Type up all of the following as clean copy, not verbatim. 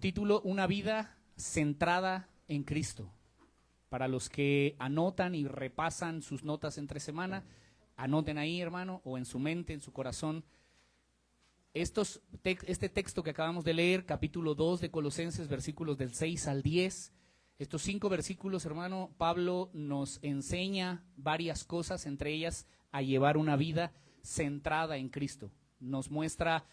título Una vida centrada en Cristo. Para los que anotan y repasan sus notas entre semana, anoten ahí, hermano, o en su mente, en su corazón, este texto que acabamos de leer, capítulo 2 de Colosenses, versículos del 6 al 10. Estos 5 versículos, hermano, Pablo nos enseña varias cosas, entre ellas a llevar una vida centrada en Cristo. Nos muestra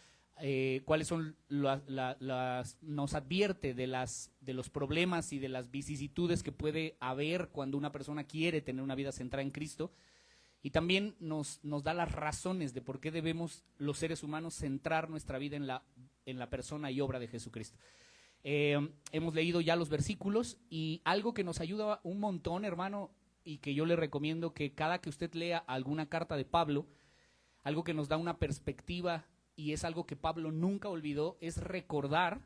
cuáles son nos advierte de los problemas y de las vicisitudes que puede haber cuando una persona quiere tener una vida centrada en Cristo, y también nos da las razones de por qué debemos los seres humanos centrar nuestra vida en la persona y obra de Jesucristo. Hemos leído ya los versículos, y algo que nos ayuda un montón, hermano, y que yo le recomiendo que cada que usted lea alguna carta de Pablo, algo que nos da una perspectiva, y es algo que Pablo nunca olvidó, es recordar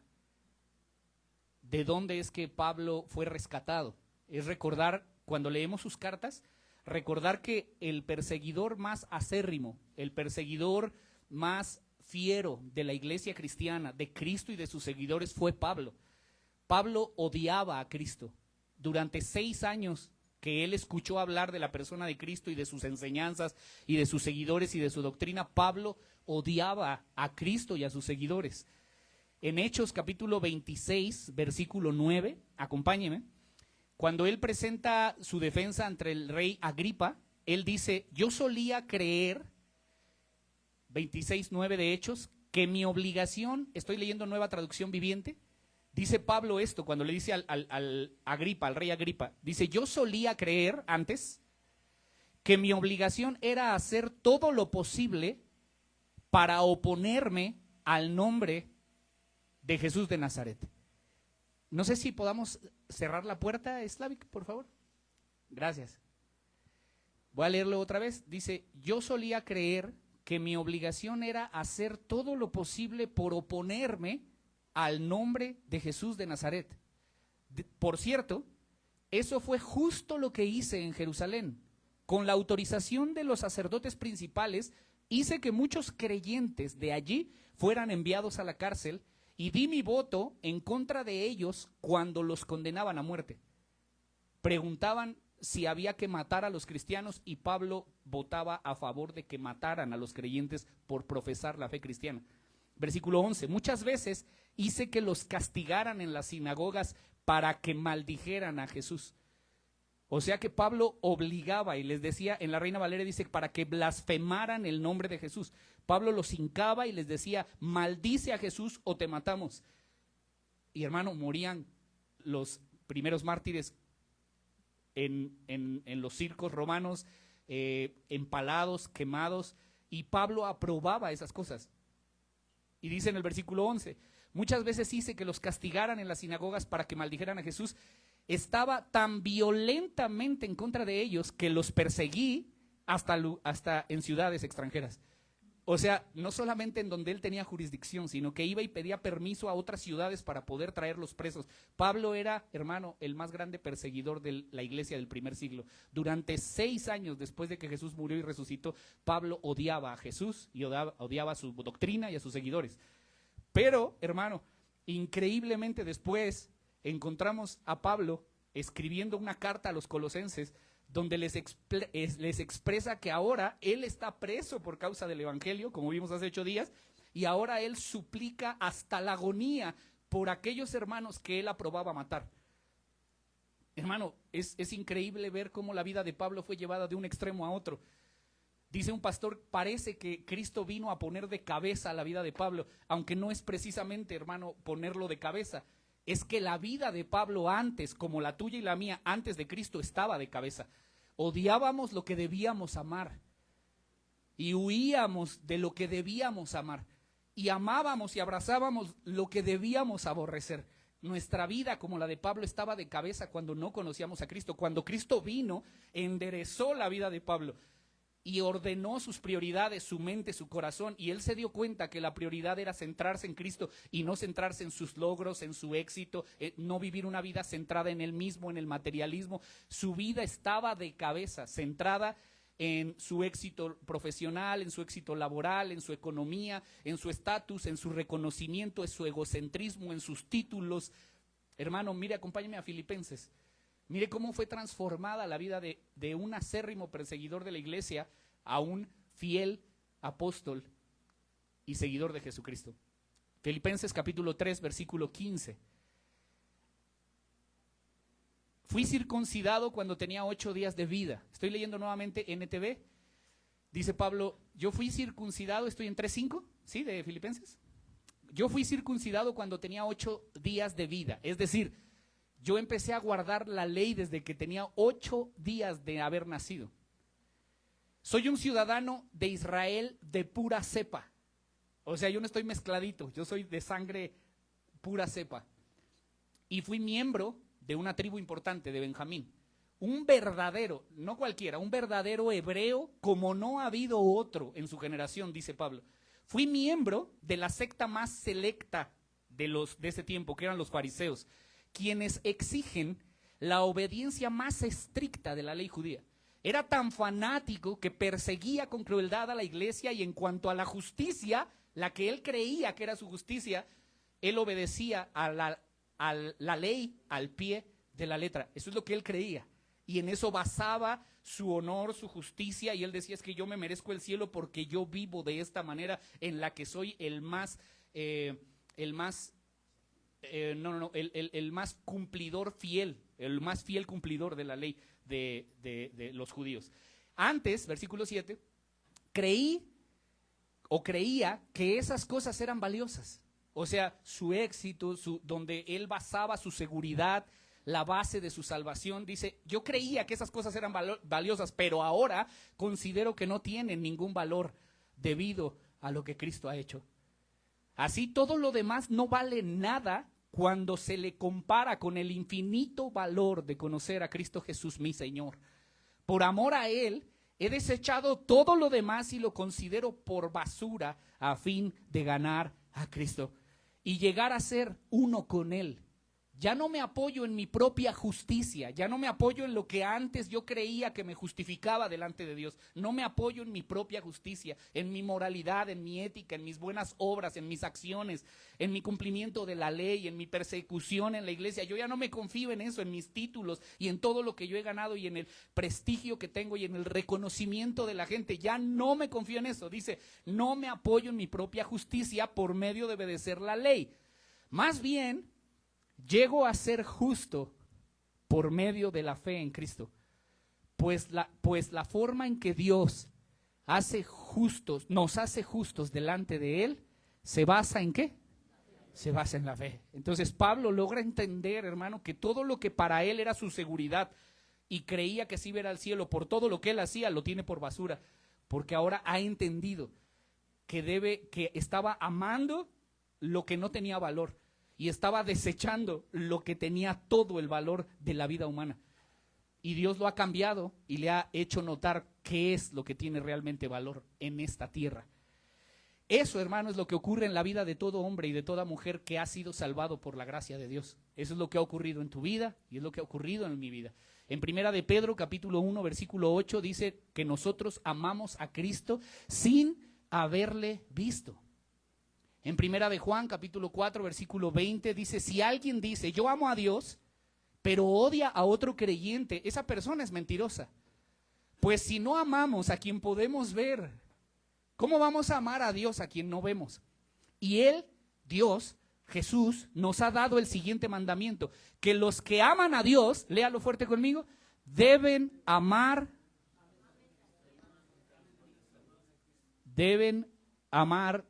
de dónde es que Pablo fue rescatado. Es recordar, cuando leemos sus cartas, recordar que el perseguidor más acérrimo, el perseguidor más fiero de la iglesia cristiana, de Cristo y de sus seguidores, fue Pablo. Pablo odiaba a Cristo. Durante 6 años que él escuchó hablar de la persona de Cristo y de sus enseñanzas y de sus seguidores y de su doctrina, Pablo odiaba a Cristo y a sus seguidores. En Hechos capítulo 26, versículo 9, acompáñeme, cuando él presenta su defensa ante el rey Agripa, él dice: yo solía creer, 26:9 de Hechos, que mi obligación, estoy leyendo Nueva Traducción Viviente, dice Pablo esto cuando le dice al Agripa, al rey Agripa, dice: yo solía creer antes que mi obligación era hacer todo lo posible para oponerme al nombre de Jesús de Nazaret. No sé si podamos cerrar la puerta, Slavic, por favor. Gracias. Voy a leerlo otra vez. Dice: yo solía creer que mi obligación era hacer todo lo posible por oponerme al nombre de Jesús de Nazaret. Por cierto, eso fue justo lo que hice en Jerusalén. Con la autorización de los sacerdotes principales, hice que muchos creyentes de allí fueran enviados a la cárcel, y di mi voto en contra de ellos cuando los condenaban a muerte. Preguntaban si había que matar a los cristianos, y Pablo votaba a favor de que mataran a los creyentes por profesar la fe cristiana. Versículo 11, muchas veces hice que los castigaran en las sinagogas para que maldijeran a Jesús. O sea que Pablo obligaba, y les decía, en la Reina Valera dice, para que blasfemaran el nombre de Jesús. Pablo los hincaba y les decía: maldice a Jesús o te matamos. Y hermano, morían los primeros mártires en los circos romanos, empalados, quemados, y Pablo aprobaba esas cosas. Y dice en el versículo 11, muchas veces hice que los castigaran en las sinagogas para que maldijeran a Jesús. Estaba tan violentamente en contra de ellos que los perseguí hasta en ciudades extranjeras. O sea, no solamente en donde él tenía jurisdicción, sino que iba y pedía permiso a otras ciudades para poder traer los presos. Pablo era, hermano, el más grande perseguidor de la iglesia del primer siglo. Durante 6 años después de que Jesús murió y resucitó, Pablo odiaba a Jesús y odiaba su doctrina y a sus seguidores. Pero, hermano, increíblemente después encontramos a Pablo escribiendo una carta a los colosenses donde les expresa que ahora él está preso por causa del evangelio, como vimos hace 8 días, y ahora él suplica hasta la agonía por aquellos hermanos que él aprobaba matar. Hermano, es increíble ver cómo la vida de Pablo fue llevada de un extremo a otro. Dice un pastor, parece que Cristo vino a poner de cabeza la vida de Pablo, aunque no es precisamente, hermano, ponerlo de cabeza. Es que la vida de Pablo antes, como la tuya y la mía, antes de Cristo, estaba de cabeza. Odiábamos lo que debíamos amar y huíamos de lo que debíamos amar, y amábamos y abrazábamos lo que debíamos aborrecer. Nuestra vida, como la de Pablo, estaba de cabeza cuando no conocíamos a Cristo. Cuando Cristo vino, enderezó la vida de Pablo y ordenó sus prioridades, su mente, su corazón, y él se dio cuenta que la prioridad era centrarse en Cristo y no centrarse en sus logros, en su éxito, no vivir una vida centrada en él mismo, en el materialismo. Su vida estaba de cabeza, centrada en su éxito profesional, en su éxito laboral, en su economía, en su estatus, en su reconocimiento, en su egocentrismo, en sus títulos. Hermano, mire, acompáñeme a Filipenses. Mire cómo fue transformada la vida de un acérrimo perseguidor de la iglesia a un fiel apóstol y seguidor de Jesucristo. Filipenses capítulo 3, versículo 15. Fui circuncidado cuando tenía 8 días de vida. Estoy leyendo nuevamente NTV. Dice Pablo, yo fui circuncidado, estoy en 3:5, ¿sí? De Filipenses. Yo fui circuncidado cuando tenía 8 días de vida. Es decir, yo empecé a guardar la ley desde que tenía 8 días de haber nacido. Soy un ciudadano de Israel de pura cepa. O sea, yo no estoy mezcladito, yo soy de sangre pura cepa. Y fui miembro de una tribu importante, de Benjamín. Un verdadero, no cualquiera, un verdadero hebreo como no ha habido otro en su generación, dice Pablo. Fui miembro de la secta más selecta de ese tiempo, que eran los fariseos, quienes exigen la obediencia más estricta de la ley judía. Era tan fanático que perseguía con crueldad a la iglesia, y en cuanto a la justicia, la que él creía que era su justicia, él obedecía a la ley al pie de la letra. Eso es lo que él creía, y en eso basaba su honor, su justicia, y él decía, es que yo me merezco el cielo porque yo vivo de esta manera en la que soy el más cumplidor fiel, el más fiel cumplidor de la ley de los judíos. Antes, versículo 7, creía que esas cosas eran valiosas. O sea, su éxito, donde él basaba su seguridad, la base de su salvación. Dice, yo creía que esas cosas eran valiosas, pero ahora considero que no tienen ningún valor debido a lo que Cristo ha hecho. Así todo lo demás no vale nada cuando se le compara con el infinito valor de conocer a Cristo Jesús, mi Señor. Por amor a Él, he desechado todo lo demás y lo considero por basura a fin de ganar a Cristo y llegar a ser uno con Él. Ya no me apoyo en mi propia justicia, ya no me apoyo en lo que antes yo creía que me justificaba delante de Dios. No me apoyo en mi propia justicia, en mi moralidad, en mi ética, en mis buenas obras, en mis acciones, en mi cumplimiento de la ley, en mi persecución en la iglesia. Yo ya no me confío en eso, en mis títulos y en todo lo que yo he ganado y en el prestigio que tengo y en el reconocimiento de la gente. Ya no me confío en eso. Dice, no me apoyo en mi propia justicia por medio de obedecer la ley. Más bien, llego a ser justo por medio de la fe en Cristo, pues la forma en que Dios nos hace justos delante de Él, ¿se basa en qué? Se basa en la fe. Entonces Pablo logra entender, hermano, que todo lo que para él era su seguridad y creía que sí iba al cielo por todo lo que él hacía, lo tiene por basura, porque ahora ha entendido que estaba amando lo que no tenía valor y estaba desechando lo que tenía todo el valor de la vida humana. Y Dios lo ha cambiado y le ha hecho notar qué es lo que tiene realmente valor en esta tierra. Eso, hermano, es lo que ocurre en la vida de todo hombre y de toda mujer que ha sido salvado por la gracia de Dios. Eso es lo que ha ocurrido en tu vida y es lo que ha ocurrido en mi vida. En Primera de Pedro, capítulo 1, versículo 8, dice que nosotros amamos a Cristo sin haberle visto. En Primera de Juan, capítulo 4, versículo 20, dice, si alguien dice, yo amo a Dios, pero odia a otro creyente, esa persona es mentirosa. Pues si no amamos a quien podemos ver, ¿cómo vamos a amar a Dios a quien no vemos? Y Él, Dios, Jesús, nos ha dado el siguiente mandamiento, que los que aman a Dios, léalo fuerte conmigo, deben amar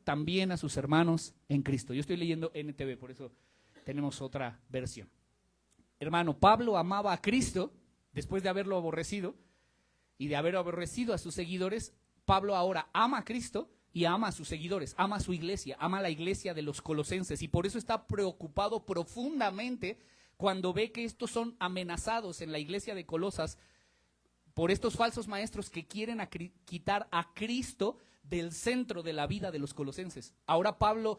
también a sus hermanos en Cristo. Yo estoy leyendo NTV, por eso tenemos otra versión. Hermano, Pablo amaba a Cristo después de haberlo aborrecido y de haber aborrecido a sus seguidores. Pablo ahora ama a Cristo y ama a sus seguidores, ama a su iglesia, ama a la iglesia de los colosenses, y por eso está preocupado profundamente cuando ve que estos son amenazados en la iglesia de Colosas por estos falsos maestros que quieren quitar a Cristo del centro de la vida de los colosenses. Ahora Pablo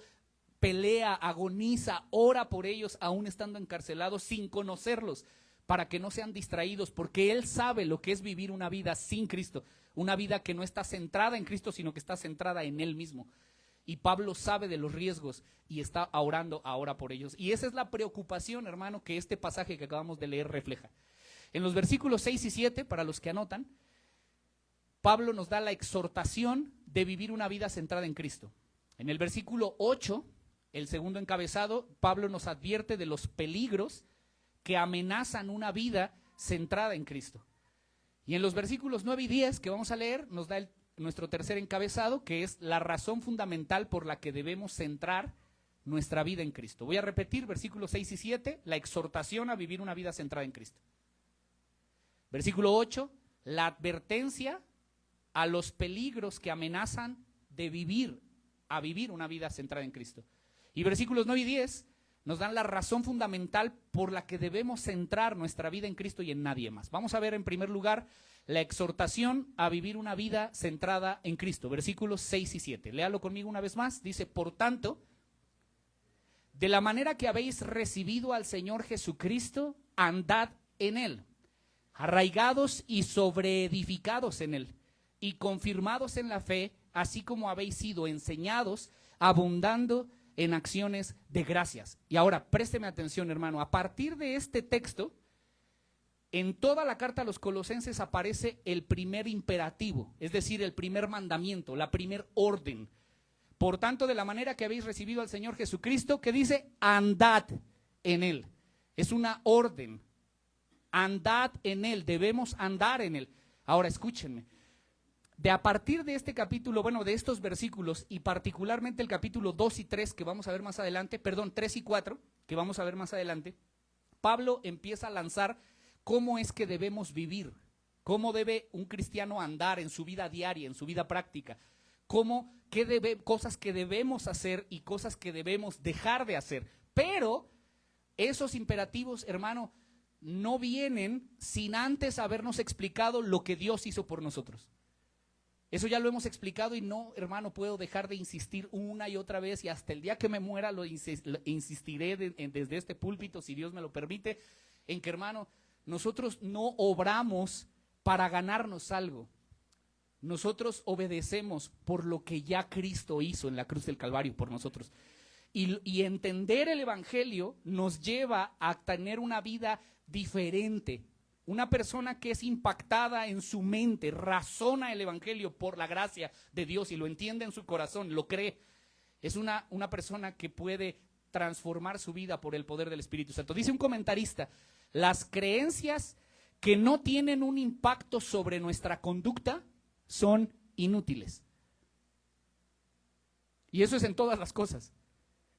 pelea, agoniza, ora por ellos aún estando encarcelados sin conocerlos, para que no sean distraídos, porque Él sabe lo que es vivir una vida sin Cristo, una vida que no está centrada en Cristo, sino que está centrada en Él mismo. Y Pablo sabe de los riesgos y está orando ahora por ellos. Y esa es la preocupación, hermano, que este pasaje que acabamos de leer refleja. En los versículos 6 y 7, para los que anotan, Pablo nos da la exhortación de vivir una vida centrada en Cristo. En el versículo 8, el segundo encabezado, Pablo nos advierte de los peligros que amenazan una vida centrada en Cristo. Y en los versículos 9 y 10 que vamos a leer, nos da nuestro tercer encabezado, que es la razón fundamental por la que debemos centrar nuestra vida en Cristo. Voy a repetir versículos 6 y 7, la exhortación a vivir una vida centrada en Cristo. Versículo 8, la advertencia a los peligros que amenazan de vivir una vida centrada en Cristo. Y versículos 9 y 10 nos dan la razón fundamental por la que debemos centrar nuestra vida en Cristo y en nadie más. Vamos a ver en primer lugar la exhortación a vivir una vida centrada en Cristo, versículos 6 y 7. Léalo conmigo una vez más. Dice, por tanto, de la manera que habéis recibido al Señor Jesucristo, andad en Él, arraigados y sobreedificados en Él, y confirmados en la fe, así como habéis sido enseñados, abundando en acciones de gracias. Y ahora, présteme atención, hermano, a partir de este texto, en toda la carta a los Colosenses aparece el primer imperativo, es decir, el primer mandamiento, la primer orden. Por tanto, de la manera que habéis recibido al Señor Jesucristo, que dice, andad en Él. Es una orden. Andad en Él, debemos andar en Él. Ahora, escúchenme. A partir de este capítulo, bueno, de estos versículos, y particularmente el capítulo 2 y 3, que vamos a ver más adelante, 3 y 4, que vamos a ver más adelante, Pablo empieza a lanzar cómo es que debemos vivir, cómo debe un cristiano andar en su vida diaria, en su vida práctica, cosas que debemos hacer y cosas que debemos dejar de hacer. Pero esos imperativos, hermano, no vienen sin antes habernos explicado lo que Dios hizo por nosotros. Eso ya lo hemos explicado y no, hermano, puedo dejar de insistir una y otra vez, y hasta el día que me muera lo insistiré desde este púlpito, si Dios me lo permite, en que, hermano, nosotros no obramos para ganarnos algo. Nosotros obedecemos por lo que ya Cristo hizo en la cruz del Calvario por nosotros. Y entender el Evangelio nos lleva a tener una vida diferente. Una persona que es impactada en su mente, razona el Evangelio por la gracia de Dios y lo entiende en su corazón, lo cree. Es una persona que puede transformar su vida por el poder del Espíritu Santo. Dice un comentarista, las creencias que no tienen un impacto sobre nuestra conducta son inútiles. Y eso es en todas las cosas.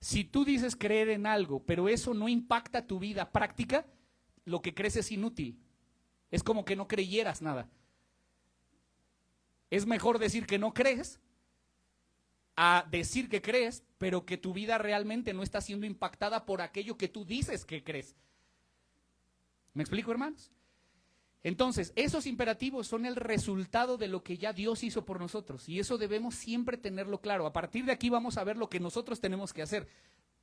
Si tú dices creer en algo, pero eso no impacta tu vida práctica, lo que crees es inútil. Es como que no creyeras nada. Es mejor decir que no crees a decir que crees, pero que tu vida realmente no está siendo impactada por aquello que tú dices que crees. ¿Me explico, hermanos? Entonces, esos imperativos son el resultado de lo que ya Dios hizo por nosotros, y eso debemos siempre tenerlo claro. A partir de aquí vamos a ver lo que nosotros tenemos que hacer,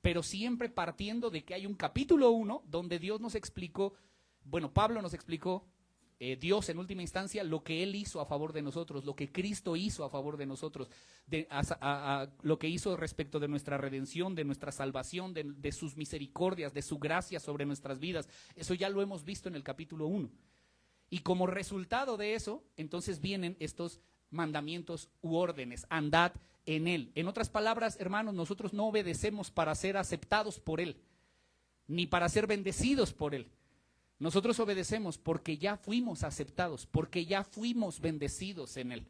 pero siempre partiendo de que hay un capítulo 1 donde Dios nos explicó, Pablo nos explicó, Dios en última instancia, lo que Él hizo a favor de nosotros, lo que Cristo hizo a favor de nosotros, lo que hizo respecto de nuestra redención, de nuestra salvación, de sus misericordias, de su gracia sobre nuestras vidas. Eso ya lo hemos visto en el capítulo 1. Y como resultado de eso, entonces vienen estos mandamientos u órdenes, andad en Él. En otras palabras, hermanos, nosotros no obedecemos para ser aceptados por Él, ni para ser bendecidos por Él. Nosotros obedecemos porque ya fuimos aceptados, porque ya fuimos bendecidos en Él.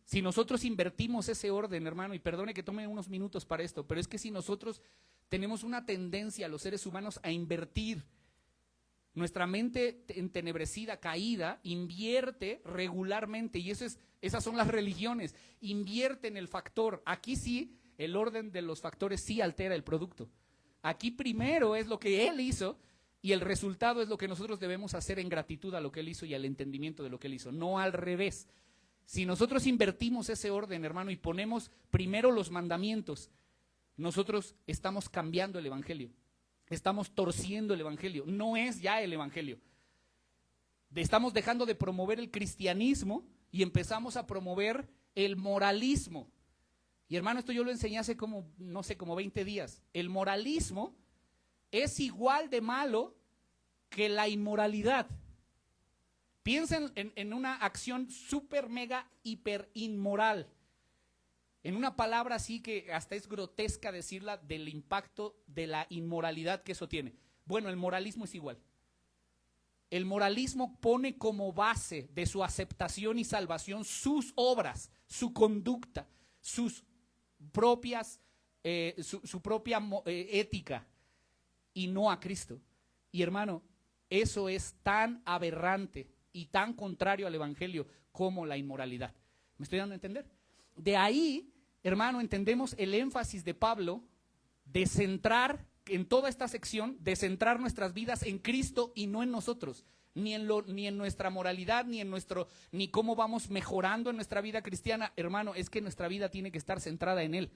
Si nosotros invertimos ese orden, hermano, y perdone que tome unos minutos para esto, pero es que si nosotros tenemos una tendencia, los seres humanos, a invertir, nuestra mente entenebrecida, caída, invierte regularmente, y esas son las religiones, invierte en el factor. Aquí sí, el orden de los factores sí altera el producto. Aquí primero es lo que Él hizo, y el resultado es lo que nosotros debemos hacer en gratitud a lo que Él hizo y al entendimiento de lo que Él hizo, no al revés. Si nosotros invertimos ese orden, hermano, y ponemos primero los mandamientos, nosotros estamos cambiando el Evangelio. estamos torciendo el evangelio. No es ya el evangelio. Estamos dejando de promover el cristianismo y empezamos a promover el moralismo. Y hermano, esto yo lo enseñé hace como, no sé, como 20 días. El moralismo es igual de malo que la inmoralidad. Piensen en una acción súper, mega, hiper inmoral. En una palabra así que hasta es grotesca decirla, del impacto de la inmoralidad que eso tiene. Bueno, el moralismo es igual. El moralismo pone como base de su aceptación y salvación sus obras, su conducta, sus propias, su propia ética, y no a Cristo. Y hermano, eso es tan aberrante y tan contrario al evangelio como la inmoralidad. ¿Me estoy dando a entender? De ahí, hermano, entendemos el énfasis de Pablo de centrar en toda esta sección, de centrar nuestras vidas en Cristo y no en nosotros, ni en nuestra moralidad, ni cómo vamos mejorando en nuestra vida cristiana. Hermano, es que nuestra vida tiene que estar centrada en Él.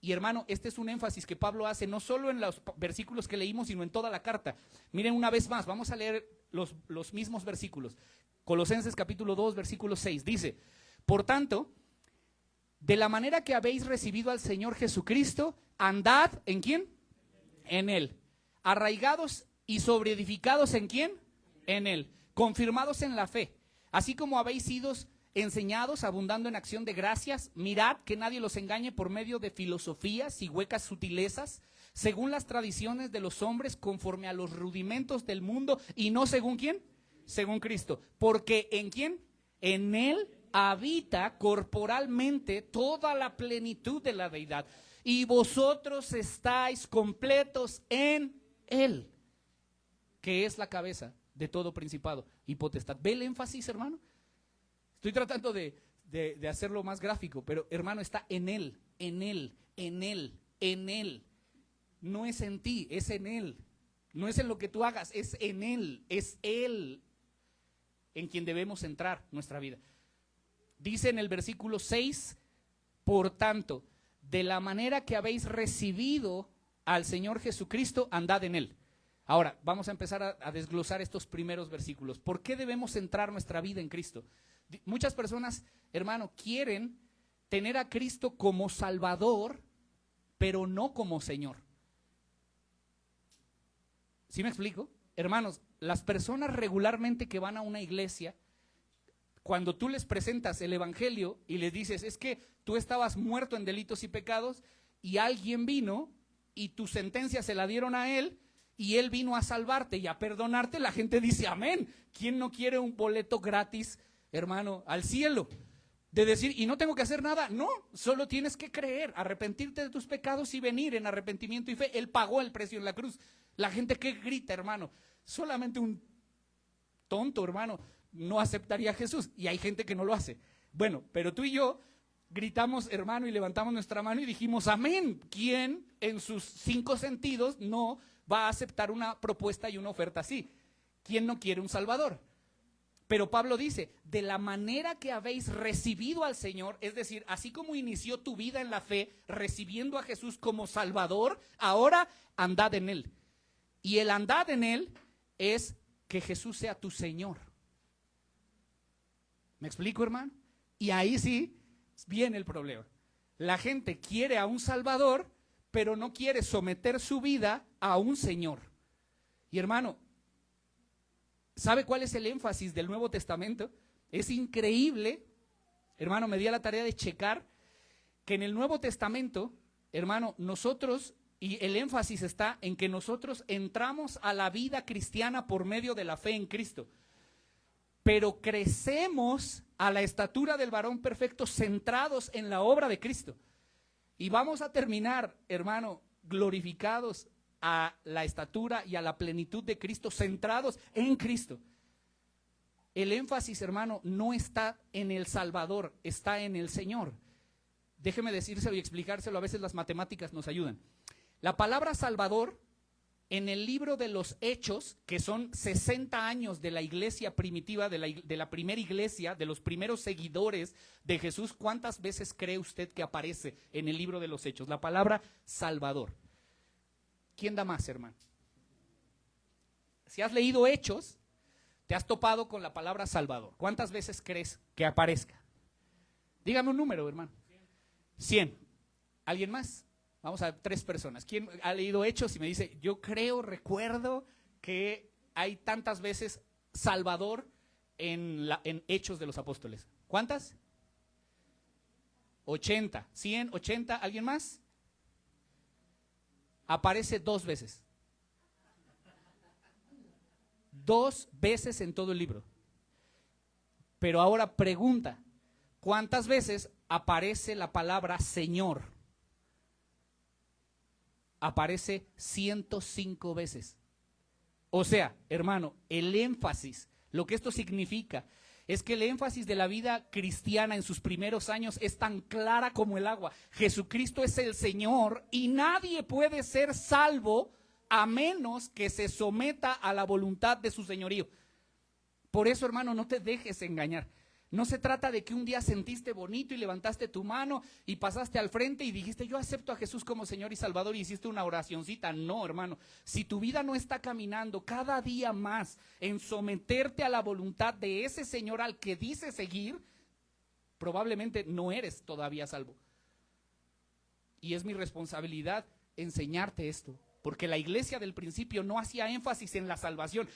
Y hermano, este es un énfasis que Pablo hace no solo en los versículos que leímos, sino en toda la carta. Miren una vez más, vamos a leer los mismos versículos. Colosenses capítulo 2, versículo 6, dice: por tanto, de la manera que habéis recibido al Señor Jesucristo, andad, ¿en quién? En Él. Arraigados y sobreedificados, ¿en quién? En Él. Confirmados en la fe, así como habéis sido enseñados, abundando en acción de gracias. Mirad que nadie los engañe por medio de filosofías y huecas sutilezas, según las tradiciones de los hombres, conforme a los rudimentos del mundo, y no según ¿quién? Según Cristo. Porque ¿en quién? En Él habita corporalmente toda la plenitud de la deidad, y vosotros estáis completos en Él, que es la cabeza de todo principado y potestad. ¿Ve el énfasis, hermano? Estoy tratando de hacerlo más gráfico, pero hermano, está en Él, en Él, en Él, en Él. No es en ti, es en Él. No es en lo que tú hagas, es en Él, es Él en quien debemos centrar nuestra vida. Dice en el versículo 6, por tanto, de la manera que habéis recibido al Señor Jesucristo, andad en Él. Ahora, vamos a empezar a desglosar estos primeros versículos. ¿Por qué debemos centrar nuestra vida en Cristo? Muchas personas, hermano, quieren tener a Cristo como Salvador, pero no como Señor. ¿Sí me explico? Hermanos, las personas regularmente que van a una iglesia, cuando tú les presentas el evangelio y les dices, es que tú estabas muerto en delitos y pecados y alguien vino y tu sentencia se la dieron a él y él vino a salvarte y a perdonarte, la gente dice amén. ¿Quién no quiere un boleto gratis, hermano, al cielo? De decir, y no tengo que hacer nada. No, solo tienes que creer, arrepentirte de tus pecados y venir en arrepentimiento y fe. Él pagó el precio en la cruz. La gente que grita, hermano, solamente un tonto, hermano, no aceptaría a Jesús, y hay gente que no lo hace. Bueno, pero tú y yo gritamos, hermano, y levantamos nuestra mano y dijimos amén. ¿Quién en sus 5 sentidos no va a aceptar una propuesta y una oferta así? ¿Quién no quiere un Salvador? Pero Pablo dice, de la manera que habéis recibido al Señor, es decir, así como inició tu vida en la fe, recibiendo a Jesús como Salvador, ahora andad en Él. Y el andad en Él es que Jesús sea tu Señor. ¿Me explico, hermano? Y ahí sí viene el problema. La gente quiere a un Salvador, pero no quiere someter su vida a un Señor. Y hermano, ¿sabe cuál es el énfasis del Nuevo Testamento? Es increíble, hermano, me di a la tarea de checar que en el Nuevo Testamento, hermano, nosotros, y el énfasis está en que nosotros entramos a la vida cristiana por medio de la fe en Cristo. Pero crecemos a la estatura del varón perfecto, centrados en la obra de Cristo. Y vamos a terminar, hermano, glorificados a la estatura y a la plenitud de Cristo, centrados en Cristo. El énfasis, hermano, no está en el Salvador, está en el Señor. Déjeme decírselo y explicárselo, a veces las matemáticas nos ayudan. La palabra Salvador, en el libro de los Hechos, que son 60 años de la iglesia primitiva, de la primera iglesia, de los primeros seguidores de Jesús, ¿cuántas veces cree usted que aparece en el libro de los Hechos la palabra Salvador? ¿quién da más, hermano? Si has leído Hechos, te has topado con la palabra Salvador. ¿Cuántas veces crees que aparezca? Dígame un número, hermano. 100. ¿Alguien más? Vamos a ver, 3 personas. ¿Quién ha leído Hechos y me dice, yo recuerdo que hay tantas veces Salvador en Hechos de los Apóstoles? ¿Cuántas? 80. 100, 80. ¿Alguien más? Aparece 2 veces. 2 veces en todo el libro. Pero ahora pregunta, ¿cuántas veces aparece la palabra Señor? Aparece 105 veces. O sea, hermano, el énfasis, lo que esto significa, es que el énfasis de la vida cristiana en sus primeros años es tan clara como el agua. Jesucristo es el Señor y nadie puede ser salvo a menos que se someta a la voluntad de su señorío. Por eso, hermano, no te dejes engañar. No se trata de que un día sentiste bonito y levantaste tu mano y pasaste al frente y dijiste, yo acepto a Jesús como Señor y Salvador, y hiciste una oracioncita. No, hermano, si tu vida no está caminando cada día más en someterte a la voluntad de ese Señor al que dice seguir, probablemente no eres todavía salvo. Y es mi responsabilidad enseñarte esto. Porque la iglesia del principio no hacía énfasis en la salvación,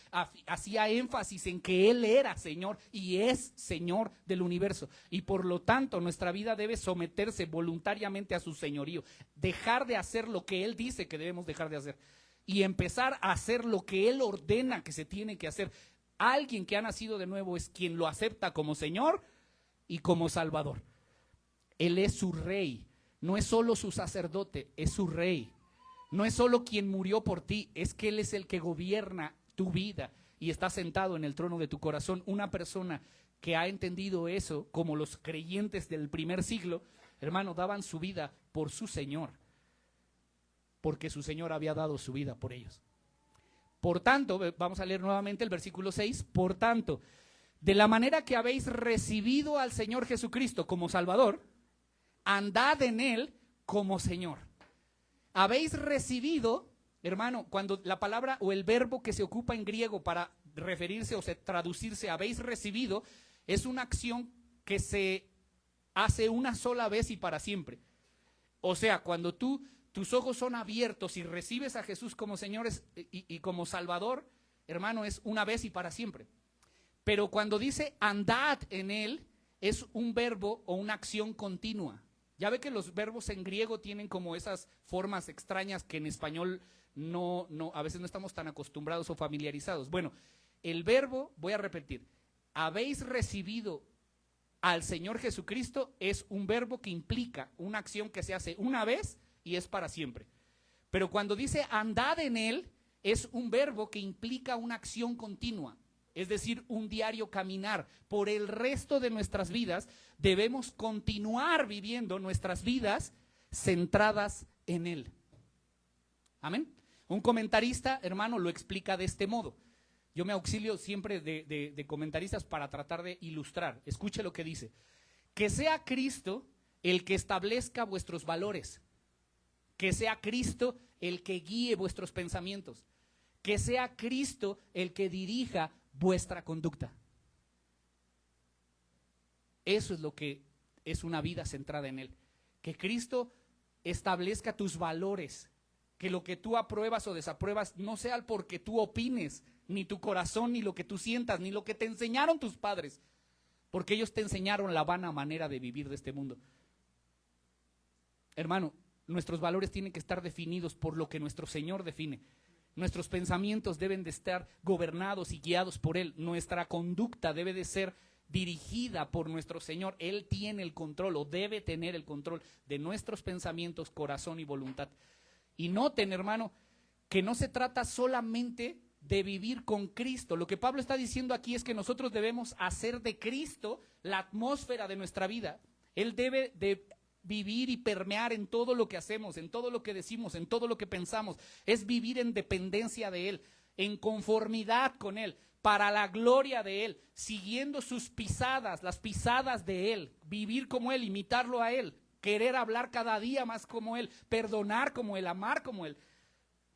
hacía énfasis en que Él era Señor y es Señor del universo. Y por lo tanto nuestra vida debe someterse voluntariamente a su señorío, dejar de hacer lo que Él dice que debemos dejar de hacer y empezar a hacer lo que Él ordena que se tiene que hacer. Alguien que ha nacido de nuevo es quien lo acepta como Señor y como Salvador. Él es su Rey, no es solo su sacerdote, es su Rey. No es solo quien murió por ti, es que Él es el que gobierna tu vida y está sentado en el trono de tu corazón. Una persona que ha entendido eso, como los creyentes del primer siglo, hermano, daban su vida por su Señor, porque su Señor había dado su vida por ellos. Por tanto, vamos a leer nuevamente el versículo 6, por tanto, de la manera que habéis recibido al Señor Jesucristo como Salvador, andad en Él como Señor. Habéis recibido, hermano, cuando la palabra o el verbo que se ocupa en griego para referirse o traducirse habéis recibido, es una acción que se hace una sola vez y para siempre. O sea, cuando tus ojos son abiertos y recibes a Jesús como Señor y como Salvador, hermano, es una vez y para siempre. Pero cuando dice andad en Él, es un verbo o una acción continua. Ya ve que los verbos en griego tienen como esas formas extrañas que en español a veces no estamos tan acostumbrados o familiarizados. Bueno, el verbo, voy a repetir, habéis recibido al Señor Jesucristo es un verbo que implica una acción que se hace una vez y es para siempre. Pero cuando dice andad en Él, es un verbo que implica una acción continua. Es decir, un diario caminar. Por el resto de nuestras vidas debemos continuar viviendo nuestras vidas centradas en Él. Amén. Un comentarista, hermano, lo explica de este modo. Yo me auxilio siempre de comentaristas para tratar de ilustrar. Escuche lo que dice. Que sea Cristo el que establezca vuestros valores. Que sea Cristo el que guíe vuestros pensamientos. Que sea Cristo el que dirija vuestra conducta. Eso es lo que es una vida centrada en Él. Que Cristo establezca tus valores, que lo que tú apruebas o desapruebas no sea porque tú opines, ni tu corazón, ni lo que tú sientas, ni lo que te enseñaron tus padres, porque ellos te enseñaron la vana manera de vivir de este mundo. Hermano, nuestros valores tienen que estar definidos por lo que nuestro Señor define. Nuestros pensamientos deben de estar gobernados y guiados por Él. Nuestra conducta debe de ser dirigida por nuestro Señor. Él tiene el control o debe tener el control de nuestros pensamientos, corazón y voluntad. Y noten, hermano, que no se trata solamente de vivir con Cristo. Lo que Pablo está diciendo aquí es que nosotros debemos hacer de Cristo la atmósfera de nuestra vida. Él debe de vivir y permear en todo lo que hacemos, en todo lo que decimos, en todo lo que pensamos. Es vivir en dependencia de Él, en conformidad con Él, para la gloria de Él, siguiendo sus pisadas, las pisadas de Él, vivir como Él, imitarlo a Él, querer hablar cada día más como Él, perdonar como Él, amar como Él.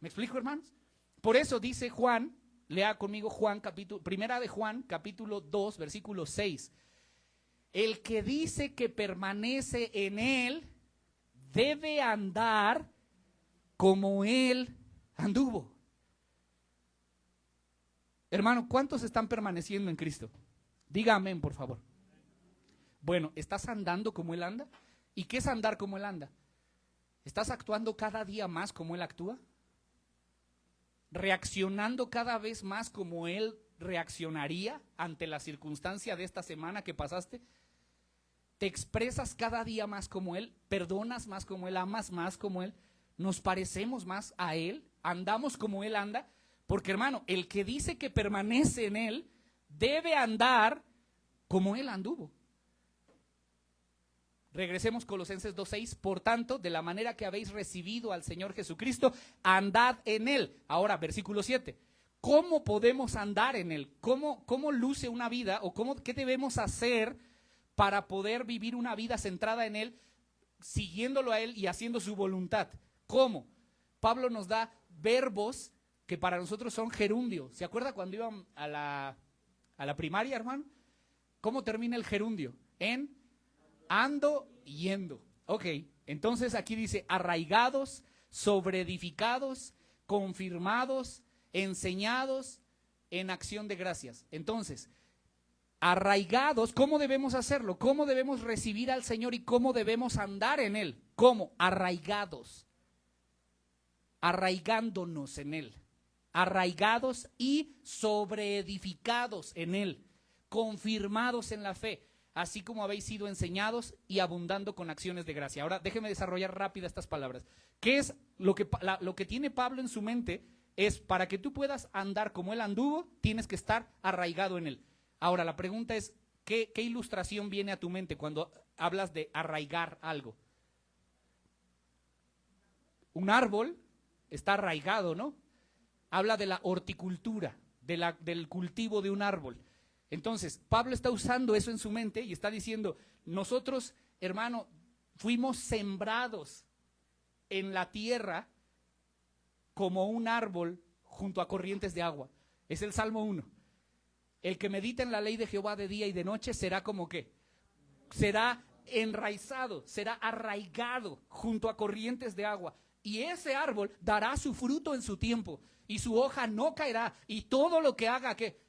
¿Me explico, hermanos? Por eso dice Juan, lea conmigo Juan, primera de Juan, capítulo 2, versículo 6. El que dice que permanece en él debe andar como él anduvo. Hermano, ¿cuántos están permaneciendo en Cristo? Diga amén, por favor. Bueno, ¿estás andando como él anda? ¿Y qué es andar como él anda? ¿Estás actuando cada día más como él actúa? ¿Reaccionando cada vez más como él reaccionaría ante la circunstancia de esta semana que pasaste? ¿Te expresas cada día más como él? ¿Perdonas más como él? ¿Amas más como él? ¿Nos parecemos más a él? ¿Andamos como él anda? Porque, hermano, el que dice que permanece en él debe andar como él anduvo. Regresemos Colosenses 2:6. Por tanto, de la manera que habéis recibido al Señor Jesucristo, andad en él. Ahora, versículo 7. ¿Cómo podemos andar en él? ¿Cómo luce una vida o qué debemos hacer para poder vivir una vida centrada en él, siguiéndolo a él y haciendo su voluntad? ¿Cómo? Pablo nos da verbos que para nosotros son gerundio. ¿Se acuerda cuando iban a la primaria, hermano? ¿Cómo termina el gerundio? En ando, yendo. Ok, entonces aquí dice arraigados, sobreedificados, confirmados, enseñados en acción de gracias. Entonces, arraigados, ¿cómo debemos hacerlo? ¿Cómo debemos recibir al Señor y cómo debemos andar en Él? ¿Cómo? Arraigados, arraigándonos en Él, arraigados y sobreedificados en Él, confirmados en la fe, así como habéis sido enseñados y abundando con acciones de gracia. Ahora, déjeme desarrollar rápida estas palabras. ¿Qué es lo que tiene Pablo en su mente? Es para que tú puedas andar como él anduvo, tienes que estar arraigado en él. Ahora, la pregunta es, ¿qué ilustración viene a tu mente cuando hablas de arraigar algo? Un árbol está arraigado, ¿no? Habla de la horticultura, del cultivo de un árbol. Entonces, Pablo está usando eso en su mente y está diciendo, nosotros, hermano, fuimos sembrados en la tierra como un árbol junto a corrientes de agua. Es el Salmo 1. El que medita en la ley de Jehová de día y de noche será como ¿qué? Será enraizado, será arraigado junto a corrientes de agua. Y ese árbol dará su fruto en su tiempo y su hoja no caerá y todo lo que haga, ¿qué?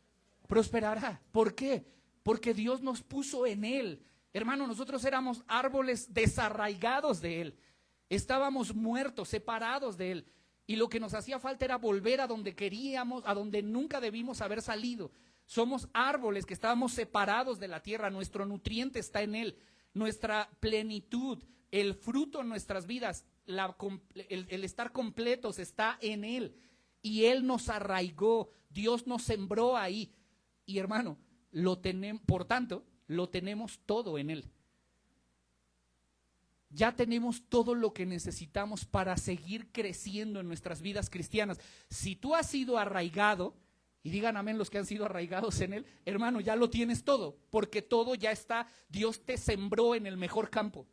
Prosperará. ¿Por qué? Porque Dios nos puso en él. Hermano, nosotros éramos árboles desarraigados de él. Estábamos muertos, separados de él. Y lo que nos hacía falta era volver a donde queríamos, a donde nunca debimos haber salido. Somos árboles que estábamos separados de la tierra. Nuestro nutriente está en él. Nuestra plenitud, el fruto en nuestras vidas, el estar completos está en él. Y él nos arraigó. Dios nos sembró ahí. Y hermano, por tanto, lo tenemos todo en él. Ya tenemos todo lo que necesitamos para seguir creciendo en nuestras vidas cristianas. Si tú has sido arraigado, y digan amén los que han sido arraigados en él, hermano, ya lo tienes todo, porque todo ya está. Dios te sembró en el mejor campo.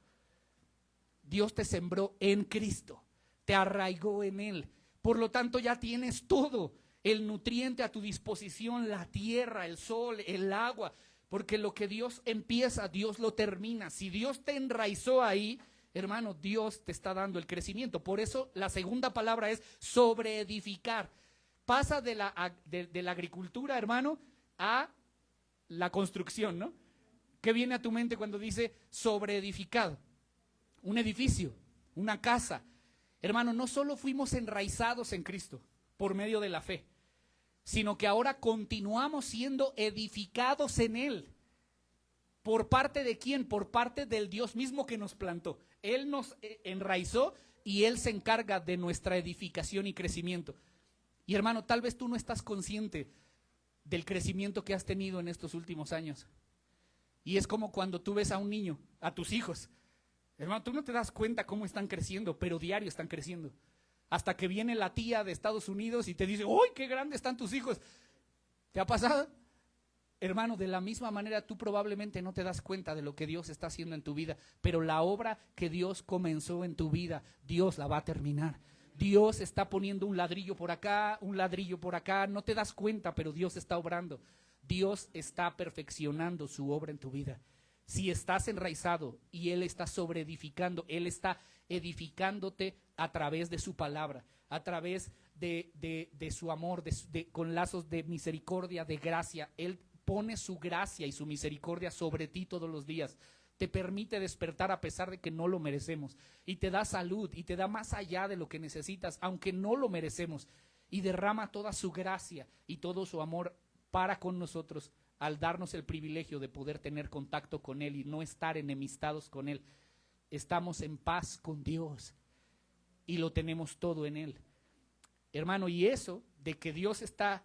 Dios te sembró en Cristo, te arraigó en él. Por lo tanto, ya tienes todo. El nutriente a tu disposición, la tierra, el sol, el agua, porque lo que Dios empieza, Dios lo termina. Si Dios te enraizó ahí, hermano, Dios te está dando el crecimiento. Por eso la segunda palabra es sobreedificar. Pasa de la agricultura, hermano, a la construcción, ¿no? ¿Qué viene a tu mente cuando dice sobreedificado? Un edificio, una casa. Hermano, no solo fuimos enraizados en Cristo por medio de la fe, sino que ahora continuamos siendo edificados en él. ¿Por parte de quién? Por parte del Dios mismo que nos plantó. Él nos enraizó y él se encarga de nuestra edificación y crecimiento. Y hermano, tal vez tú no estás consciente del crecimiento que has tenido en estos últimos años. Y es como cuando tú ves a un niño, a tus hijos. Hermano, tú no te das cuenta cómo están creciendo, pero diario están creciendo. Hasta que viene la tía de Estados Unidos y te dice, ¡uy, qué grandes están tus hijos! ¿Te ha pasado? Hermano, de la misma manera tú probablemente no te das cuenta de lo que Dios está haciendo en tu vida, pero la obra que Dios comenzó en tu vida, Dios la va a terminar. Dios está poniendo un ladrillo por acá, un ladrillo por acá, no te das cuenta, pero Dios está obrando. Dios está perfeccionando su obra en tu vida. Si estás enraizado y Él está sobreedificando, Él está edificándote a través de su palabra, a través de su amor, con lazos de misericordia, de gracia. Él pone su gracia y su misericordia sobre ti todos los días. Te permite despertar a pesar de que no lo merecemos, y te da salud y te da más allá de lo que necesitas, aunque no lo merecemos, y derrama toda su gracia y todo su amor para con nosotros al darnos el privilegio de poder tener contacto con Él y no estar enemistados con Él. Estamos en paz con Dios y lo tenemos todo en Él, hermano. Y eso de que Dios está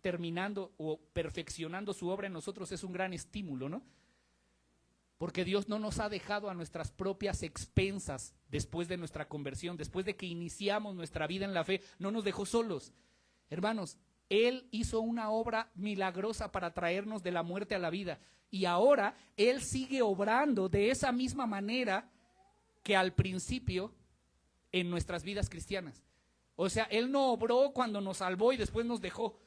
terminando o perfeccionando su obra en nosotros es un gran estímulo, ¿no? Porque Dios no nos ha dejado a nuestras propias expensas después de nuestra conversión, después de que iniciamos nuestra vida en la fe, no nos dejó solos. Hermanos, Él hizo una obra milagrosa para traernos de la muerte a la vida, y ahora Él sigue obrando de esa misma manera que al principio en nuestras vidas cristianas. O sea, Él no obró cuando nos salvó y después nos dejó.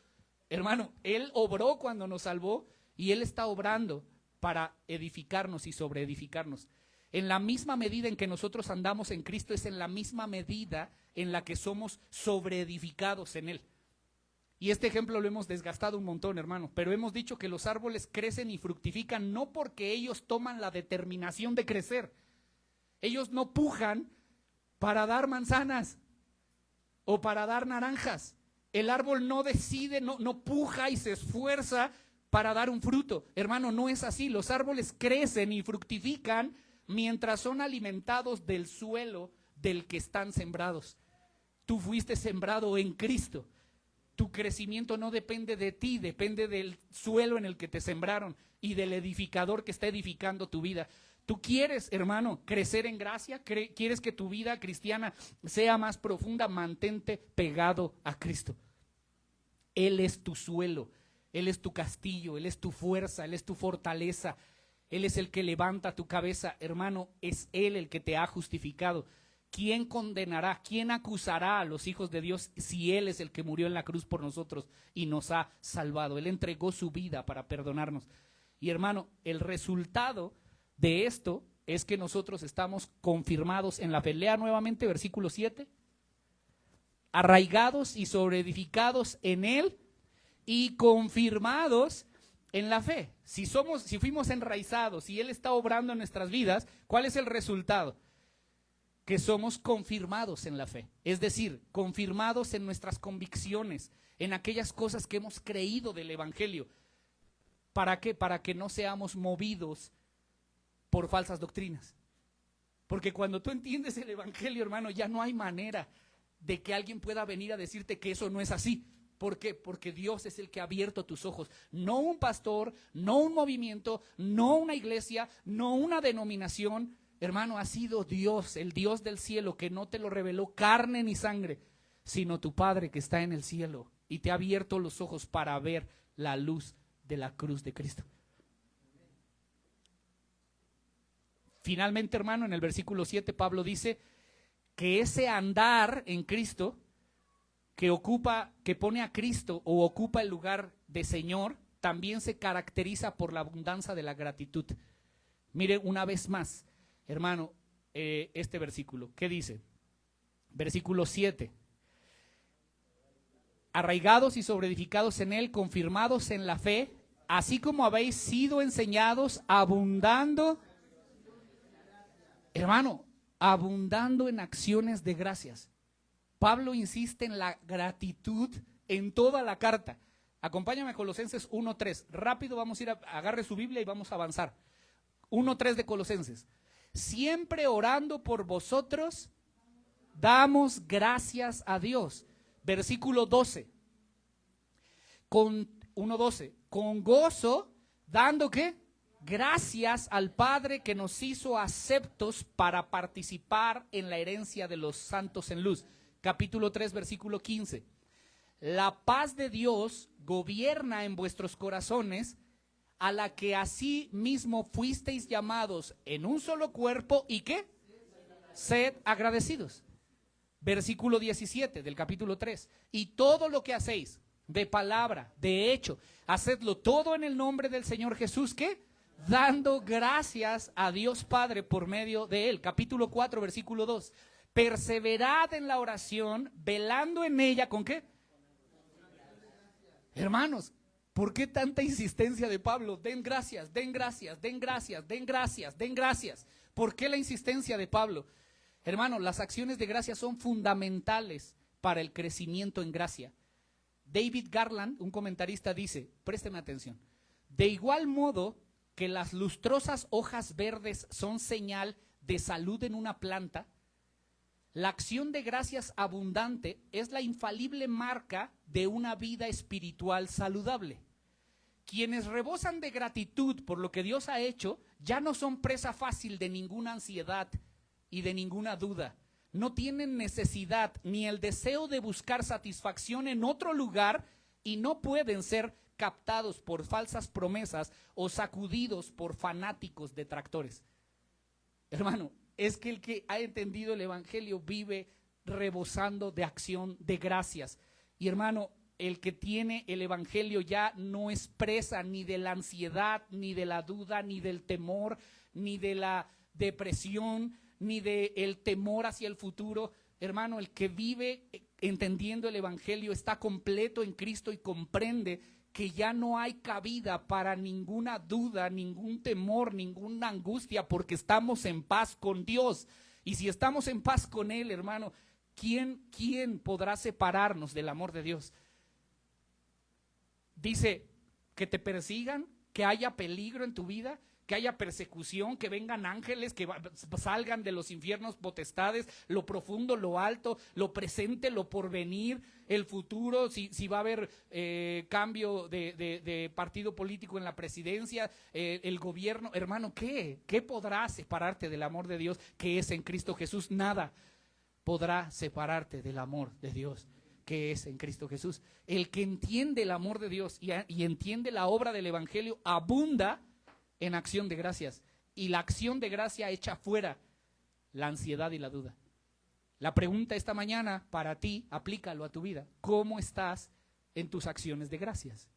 Hermano, Él obró cuando nos salvó y Él está obrando para edificarnos y sobreedificarnos. En la misma medida en que nosotros andamos en Cristo, es en la misma medida en la que somos sobreedificados en Él. Y este ejemplo lo hemos desgastado un montón, hermano, pero hemos dicho que los árboles crecen y fructifican no porque ellos toman la determinación de crecer. Ellos no pujan para dar manzanas o para dar naranjas. El árbol no decide, no puja y se esfuerza para dar un fruto. Hermano, no es así. Los árboles crecen y fructifican mientras son alimentados del suelo del que están sembrados. Tú fuiste sembrado en Cristo. Tu crecimiento no depende de ti, depende del suelo en el que te sembraron y del edificador que está edificando tu vida. ¿Tú quieres, hermano, crecer en gracia? ¿Quieres que tu vida cristiana sea más profunda? Mantente pegado a Cristo. Él es tu suelo. Él es tu castillo, Él es tu fuerza, Él es tu fortaleza, Él es el que levanta tu cabeza. Hermano, es Él el que te ha justificado. ¿Quién condenará, quién acusará a los hijos de Dios si Él es el que murió en la cruz por nosotros y nos ha salvado? Él entregó su vida para perdonarnos. Y hermano, el resultado de esto es que nosotros estamos confirmados en la fe. Lea nuevamente versículo 7. Arraigados y sobreedificados en Él y confirmados en la fe. Si fuimos enraizados y Él está obrando en nuestras vidas, ¿cuál es el resultado? Que somos confirmados en la fe. Es decir, confirmados en nuestras convicciones, en aquellas cosas que hemos creído del Evangelio. ¿Para qué? Para que no seamos movidos por falsas doctrinas. Porque cuando tú entiendes el Evangelio, hermano, ya no hay manera de que alguien pueda venir a decirte que eso no es así. ¿Por qué? Porque Dios es el que ha abierto tus ojos. No un pastor, no un movimiento, no una iglesia, no una denominación. Hermano, ha sido Dios, el Dios del cielo, que no te lo reveló carne ni sangre, sino tu Padre que está en el cielo y te ha abierto los ojos para ver la luz de la cruz de Cristo. Finalmente, hermano, en el versículo 7, Pablo dice que ese andar en Cristo que pone a Cristo o ocupa el lugar de Señor, también se caracteriza por la abundancia de la gratitud. Mire una vez más, hermano, este versículo. ¿Qué dice? Versículo 7. Arraigados y sobreedificados en Él, confirmados en la fe, así como habéis sido enseñados, abundando, hermano, abundando en acciones de gracias. Pablo insiste en la gratitud en toda la carta. Acompáñame a Colosenses 1:3. Rápido vamos a ir, agarre su Biblia y vamos a avanzar. 1:3 de Colosenses. Siempre orando por vosotros, damos gracias a Dios. Versículo 12. 1:12. Con gozo, dando ¿qué? Gracias al Padre que nos hizo aceptos para participar en la herencia de los santos en luz. Capítulo 3, versículo 15. La paz de Dios gobierna en vuestros corazones, a la que así mismo fuisteis llamados en un solo cuerpo, ¿y qué? Sed agradecidos. Versículo 17 del capítulo 3. Y todo lo que hacéis, de palabra, de hecho, hacedlo todo en el nombre del Señor Jesús, ¿qué? Dando gracias a Dios Padre por medio de Él. Capítulo 4, versículo 2. Perseverad en la oración, velando en ella, ¿con qué? Hermanos, ¿por qué tanta insistencia de Pablo? Den gracias, den gracias, den gracias, den gracias, den gracias. ¿Por qué la insistencia de Pablo? Hermanos, las acciones de gracia son fundamentales para el crecimiento en gracia. David Garland, un comentarista, dice, présteme atención, de igual modo que las lustrosas hojas verdes son señal de salud en una planta, la acción de gracias abundante es la infalible marca de una vida espiritual saludable. Quienes rebosan de gratitud por lo que Dios ha hecho ya no son presa fácil de ninguna ansiedad y de ninguna duda. No tienen necesidad ni el deseo de buscar satisfacción en otro lugar y no pueden ser captados por falsas promesas o sacudidos por fanáticos detractores. Hermano, es que el que ha entendido el evangelio vive rebosando de acción de gracias. Y hermano, el que tiene el evangelio ya no es presa ni de la ansiedad, ni de la duda, ni del temor, ni de la depresión, ni del temor hacia el futuro. Hermano, el que vive entendiendo el evangelio está completo en Cristo y comprende que ya no hay cabida para ninguna duda, ningún temor, ninguna angustia, porque estamos en paz con Dios. Y si estamos en paz con Él, hermano, ¿quién podrá separarnos del amor de Dios? Dice, que te persigan, que haya peligro en tu vida, que haya persecución, que vengan ángeles, que salgan de los infiernos potestades, lo profundo, lo alto, lo presente, lo porvenir, el futuro, si va a haber cambio de partido político en la presidencia, el gobierno. Hermano, ¿qué podrá separarte del amor de Dios que es en Cristo Jesús? Nada podrá separarte del amor de Dios que es en Cristo Jesús. El que entiende el amor de Dios y entiende la obra del evangelio abunda en acción de gracias, y la acción de gracia echa fuera la ansiedad y la duda. La pregunta esta mañana para ti, aplícalo a tu vida. ¿Cómo estás en tus acciones de gracias?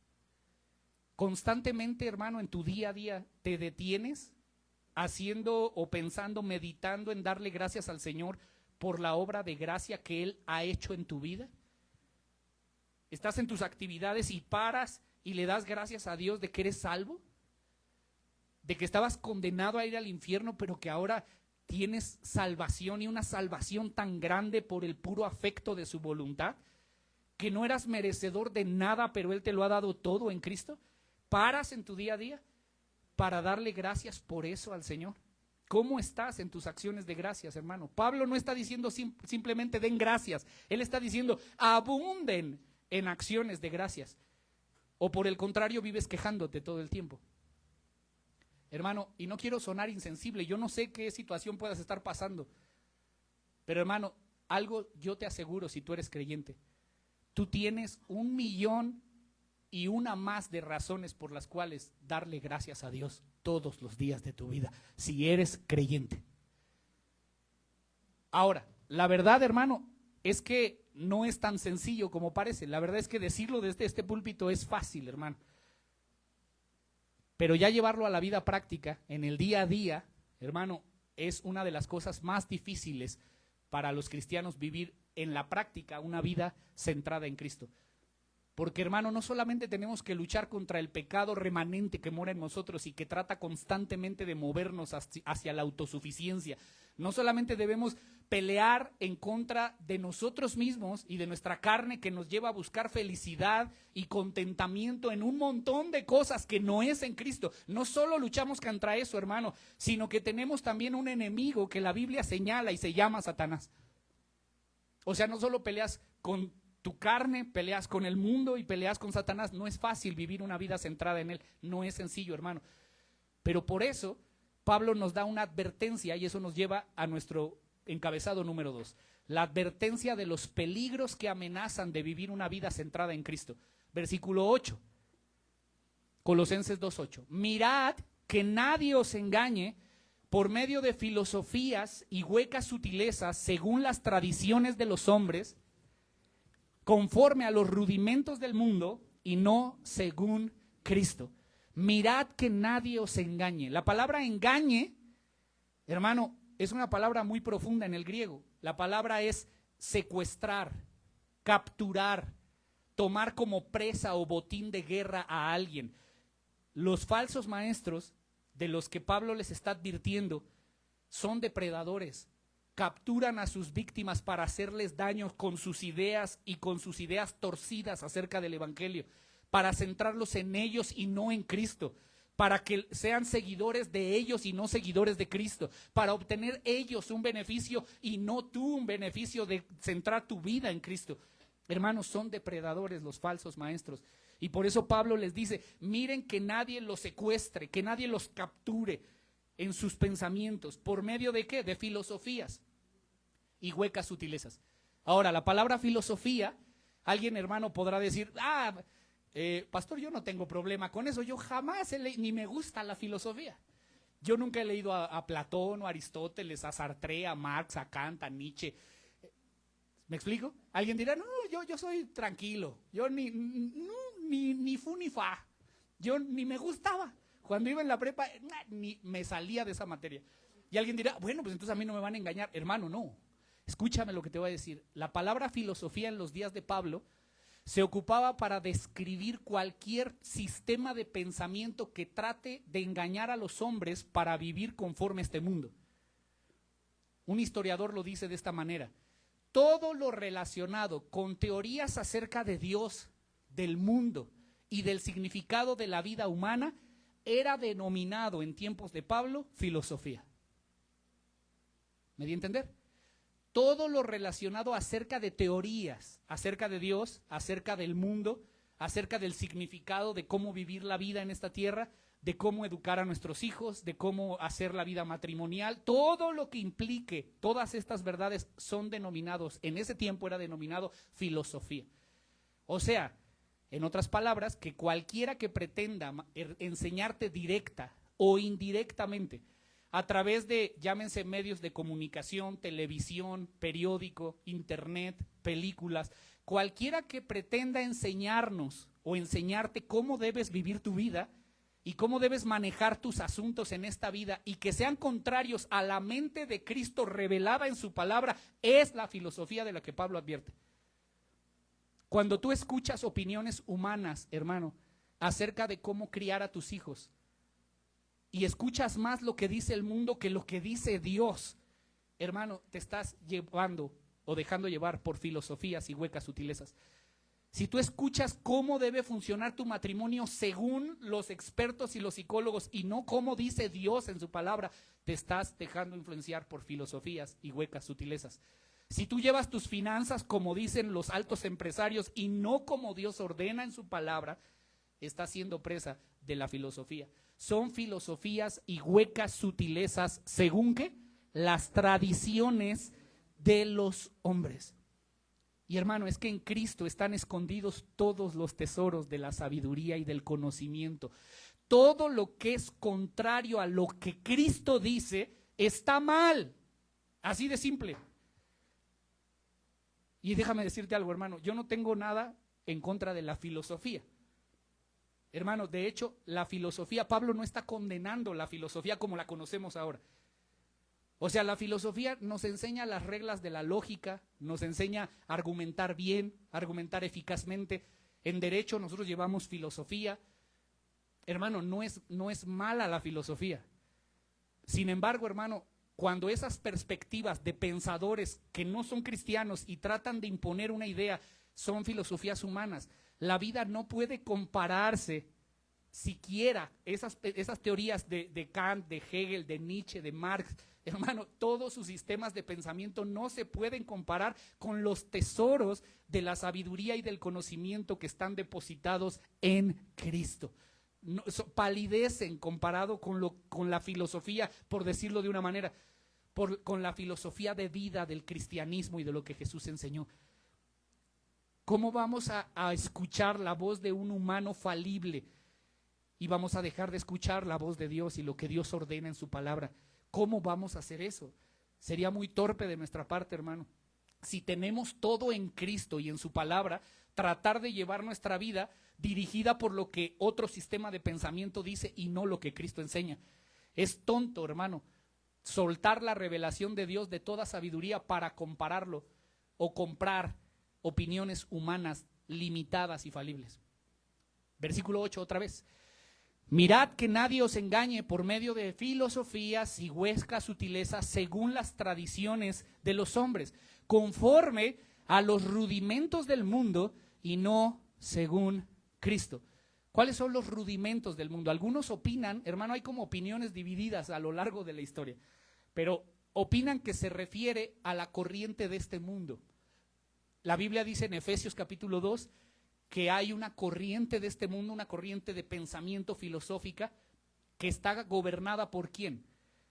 Constantemente, hermano, en tu día a día, ¿te detienes haciendo o pensando, meditando en darle gracias al Señor por la obra de gracia que Él ha hecho en tu vida? ¿Estás en tus actividades y paras y le das gracias a Dios de que eres salvo? De que estabas condenado a ir al infierno, pero que ahora tienes salvación, y una salvación tan grande por el puro afecto de su voluntad, que no eras merecedor de nada, pero Él te lo ha dado todo en Cristo. ¿Paras en tu día a día para darle gracias por eso al Señor? ¿Cómo estás en tus acciones de gracias, hermano? Pablo no está diciendo simplemente den gracias, él está diciendo abunden en acciones de gracias. O por el contrario, vives quejándote todo el tiempo. Hermano, y no quiero sonar insensible, yo no sé qué situación puedas estar pasando, pero hermano, algo yo te aseguro si tú eres creyente, tú tienes 1,000,001 más de razones por las cuales darle gracias a Dios todos los días de tu vida, si eres creyente. Ahora, la verdad, hermano, es que no es tan sencillo como parece. La verdad es que decirlo desde este púlpito es fácil, hermano. Pero ya llevarlo a la vida práctica, en el día a día, hermano, es una de las cosas más difíciles para los cristianos, vivir en la práctica una vida centrada en Cristo. Porque, hermano, no solamente tenemos que luchar contra el pecado remanente que mora en nosotros y que trata constantemente de movernos hacia la autosuficiencia. No solamente debemos pelear en contra de nosotros mismos y de nuestra carne, que nos lleva a buscar felicidad y contentamiento en un montón de cosas que no es en Cristo. No solo luchamos contra eso, hermano, sino que tenemos también un enemigo que la Biblia señala y se llama Satanás. O sea, no solo peleas con tu carne, peleas con el mundo y peleas con Satanás. No es fácil vivir una vida centrada en él, no es sencillo, hermano. Pero por eso Pablo nos da una advertencia, y eso nos lleva a nuestro encabezado número 2. La advertencia de los peligros que amenazan de vivir una vida centrada en Cristo. Versículo 8, Colosenses 2:8. Mirad que nadie os engañe por medio de filosofías y huecas sutilezas, según las tradiciones de los hombres, conforme a los rudimentos del mundo y no según Cristo. Mirad que nadie os engañe. La palabra engañe, hermano, es una palabra muy profunda en el griego. La palabra es secuestrar, capturar, tomar como presa o botín de guerra a alguien. Los falsos maestros de los que Pablo les está advirtiendo son depredadores. Capturan a sus víctimas para hacerles daño con sus ideas y con sus ideas torcidas acerca del evangelio, para centrarlos en ellos y no en Cristo, para que sean seguidores de ellos y no seguidores de Cristo, para obtener ellos un beneficio y no tú un beneficio de centrar tu vida en Cristo. Hermanos, son depredadores los falsos maestros. Y por eso Pablo les dice, miren que nadie los secuestre, que nadie los capture en sus pensamientos. ¿Por medio de qué? De filosofías y huecas sutilezas. Ahora, la palabra filosofía, alguien, hermano, podrá decir, pastor, yo no tengo problema con eso, yo jamás ni me gusta la filosofía. Yo nunca he leído a Platón o a Aristóteles, a Sartre, a Marx, a Kant, a Nietzsche. ¿Me explico? Alguien dirá, no, yo soy tranquilo, yo ni fu ni fa, yo ni me gustaba. Cuando iba en la prepa, ni me salía de esa materia. Y alguien dirá, bueno, pues entonces a mí no me van a engañar. Hermano, no. Escúchame lo que te voy a decir. La palabra filosofía en los días de Pablo se ocupaba para describir cualquier sistema de pensamiento que trate de engañar a los hombres para vivir conforme a este mundo. Un historiador lo dice de esta manera. Todo lo relacionado con teorías acerca de Dios, del mundo y del significado de la vida humana era denominado en tiempos de Pablo filosofía. ¿Me di a entender? Todo lo relacionado acerca de teorías, acerca de Dios, acerca del mundo, acerca del significado de cómo vivir la vida en esta tierra, de cómo educar a nuestros hijos, de cómo hacer la vida matrimonial, todo lo que implique, todas estas verdades son denominados, en ese tiempo era denominado filosofía. O sea, en otras palabras, que cualquiera que pretenda enseñarte directa o indirectamente a través de, llámense medios de comunicación, televisión, periódico, internet, películas, cualquiera que pretenda enseñarnos o enseñarte cómo debes vivir tu vida y cómo debes manejar tus asuntos en esta vida y que sean contrarios a la mente de Cristo revelada en su palabra, es la filosofía de la que Pablo advierte. Cuando tú escuchas opiniones humanas, hermano, acerca de cómo criar a tus hijos, y escuchas más lo que dice el mundo que lo que dice Dios, hermano, te estás llevando o dejando llevar por filosofías y huecas sutilezas. Si tú escuchas cómo debe funcionar tu matrimonio según los expertos y los psicólogos y no cómo dice Dios en su palabra, te estás dejando influenciar por filosofías y huecas sutilezas. Si tú llevas tus finanzas como dicen los altos empresarios y no como Dios ordena en su palabra, estás siendo presa de la filosofía. Son filosofías y huecas sutilezas, ¿según qué? Las tradiciones de los hombres. Y hermano, es que en Cristo están escondidos todos los tesoros de la sabiduría y del conocimiento. Todo lo que es contrario a lo que Cristo dice está mal. Así de simple. Y déjame decirte algo, hermano, yo no tengo nada en contra de la filosofía. Hermano, de hecho, la filosofía, Pablo no está condenando la filosofía como la conocemos ahora. O sea, la filosofía nos enseña las reglas de la lógica, nos enseña a argumentar bien, argumentar eficazmente. En derecho nosotros llevamos filosofía. Hermano, no es mala la filosofía. Sin embargo, hermano, cuando esas perspectivas de pensadores que no son cristianos y tratan de imponer una idea, son filosofías humanas, la vida no puede compararse siquiera esas teorías de Kant, de Hegel, de Nietzsche, de Marx. Hermano, todos sus sistemas de pensamiento no se pueden comparar con los tesoros de la sabiduría y del conocimiento que están depositados en Cristo. No, palidecen comparado con la filosofía, por decirlo de una manera, con la filosofía de vida del cristianismo y de lo que Jesús enseñó. ¿Cómo vamos a escuchar la voz de un humano falible y vamos a dejar de escuchar la voz de Dios y lo que Dios ordena en su palabra? ¿Cómo vamos a hacer eso? Sería muy torpe de nuestra parte, hermano. Si tenemos todo en Cristo y en su palabra, tratar de llevar nuestra vida dirigida por lo que otro sistema de pensamiento dice y no lo que Cristo enseña. Es tonto, hermano, soltar la revelación de Dios de toda sabiduría para compararlo o comprar opiniones humanas limitadas y falibles. Versículo 8 otra vez. Mirad que nadie os engañe por medio de filosofías y huescas sutilezas según las tradiciones de los hombres, conforme a los rudimentos del mundo y no según Cristo. ¿Cuáles son los rudimentos del mundo? Algunos opinan, hermano, hay como opiniones divididas a lo largo de la historia, pero opinan que se refiere a la corriente de este mundo. La Biblia dice en Efesios capítulo 2 que hay una corriente de este mundo, una corriente de pensamiento filosófica que está gobernada ¿por quién?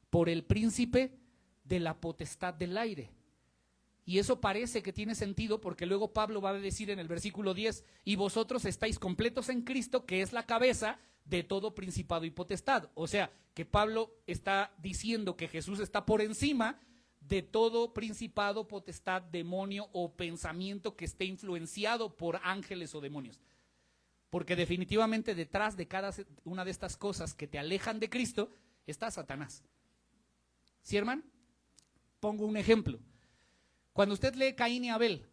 Por el príncipe de la potestad del aire. Y eso parece que tiene sentido porque luego Pablo va a decir en el versículo 10, y vosotros estáis completos en Cristo, que es la cabeza de todo principado y potestad. O sea, que Pablo está diciendo que Jesús está por encima de todo principado, potestad, demonio o pensamiento que esté influenciado por ángeles o demonios. Porque definitivamente detrás de cada una de estas cosas que te alejan de Cristo está Satanás. ¿Sí, hermano? Pongo un ejemplo. Cuando usted lee Caín y Abel,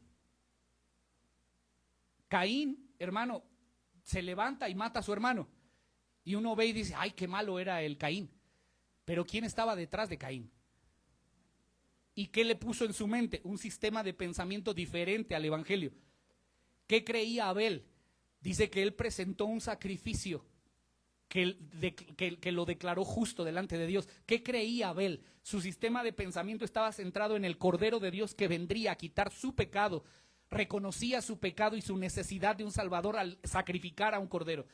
Caín, hermano, se levanta y mata a su hermano. Y uno ve y dice, ay, qué malo era el Caín. Pero ¿quién estaba detrás de Caín? ¿Y qué le puso en su mente? Un sistema de pensamiento diferente al evangelio. ¿Qué creía Abel? Dice que él presentó un sacrificio que lo declaró justo delante de Dios. ¿Qué creía Abel? Su sistema de pensamiento estaba centrado en el Cordero de Dios que vendría a quitar su pecado. Reconocía su pecado y su necesidad de un Salvador al sacrificar a un Cordero.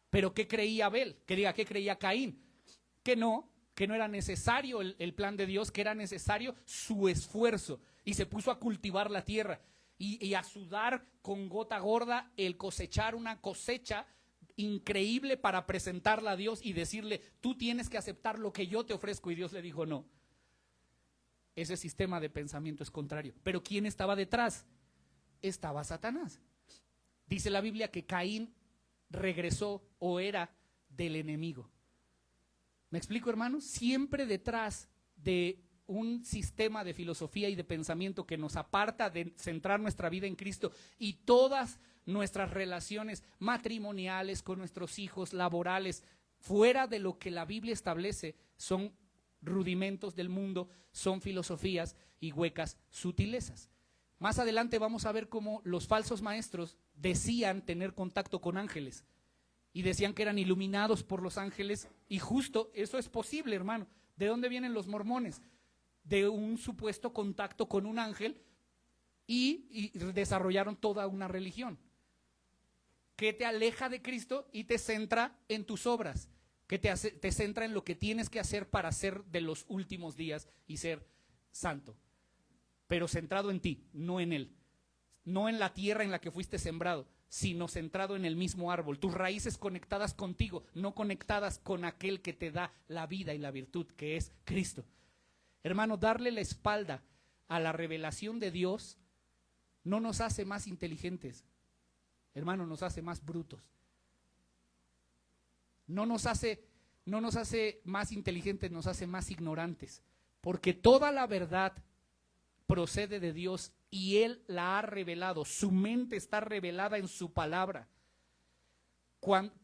Pero ¿qué creía Abel? ¿Qué creía Caín? Que no era necesario el plan de Dios, que era necesario su esfuerzo. Y se puso a cultivar la tierra y a sudar con gota gorda el cosechar una cosecha increíble para presentarla a Dios y decirle, tú tienes que aceptar lo que yo te ofrezco. Y Dios le dijo, no. Ese sistema de pensamiento es contrario. Pero ¿quién estaba detrás? Estaba Satanás. Dice la Biblia que Caín regresó o era del enemigo. ¿Me explico, hermanos? Siempre detrás de un sistema de filosofía y de pensamiento que nos aparta de centrar nuestra vida en Cristo y todas nuestras relaciones matrimoniales con nuestros hijos, laborales, fuera de lo que la Biblia establece, son rudimentos del mundo, son filosofías y huecas sutilezas. Más adelante vamos a ver cómo los falsos maestros decían tener contacto con ángeles y decían que eran iluminados por los ángeles, y justo eso es posible, hermano. ¿De dónde vienen los mormones? De un supuesto contacto con un ángel y desarrollaron toda una religión que te aleja de Cristo y te centra en tus obras, que te centra en lo que tienes que hacer para ser de los últimos días y ser santo, pero centrado en ti, no en Él, no en la tierra en la que fuiste sembrado, sino centrado en el mismo árbol, tus raíces conectadas contigo, no conectadas con aquel que te da la vida y la virtud, que es Cristo. Hermano, darle la espalda a la revelación de Dios no nos hace más inteligentes, hermano, nos hace más brutos. No nos hace más inteligentes, nos hace más ignorantes, porque toda la verdad procede de Dios y Él la ha revelado. Su mente está revelada en su palabra.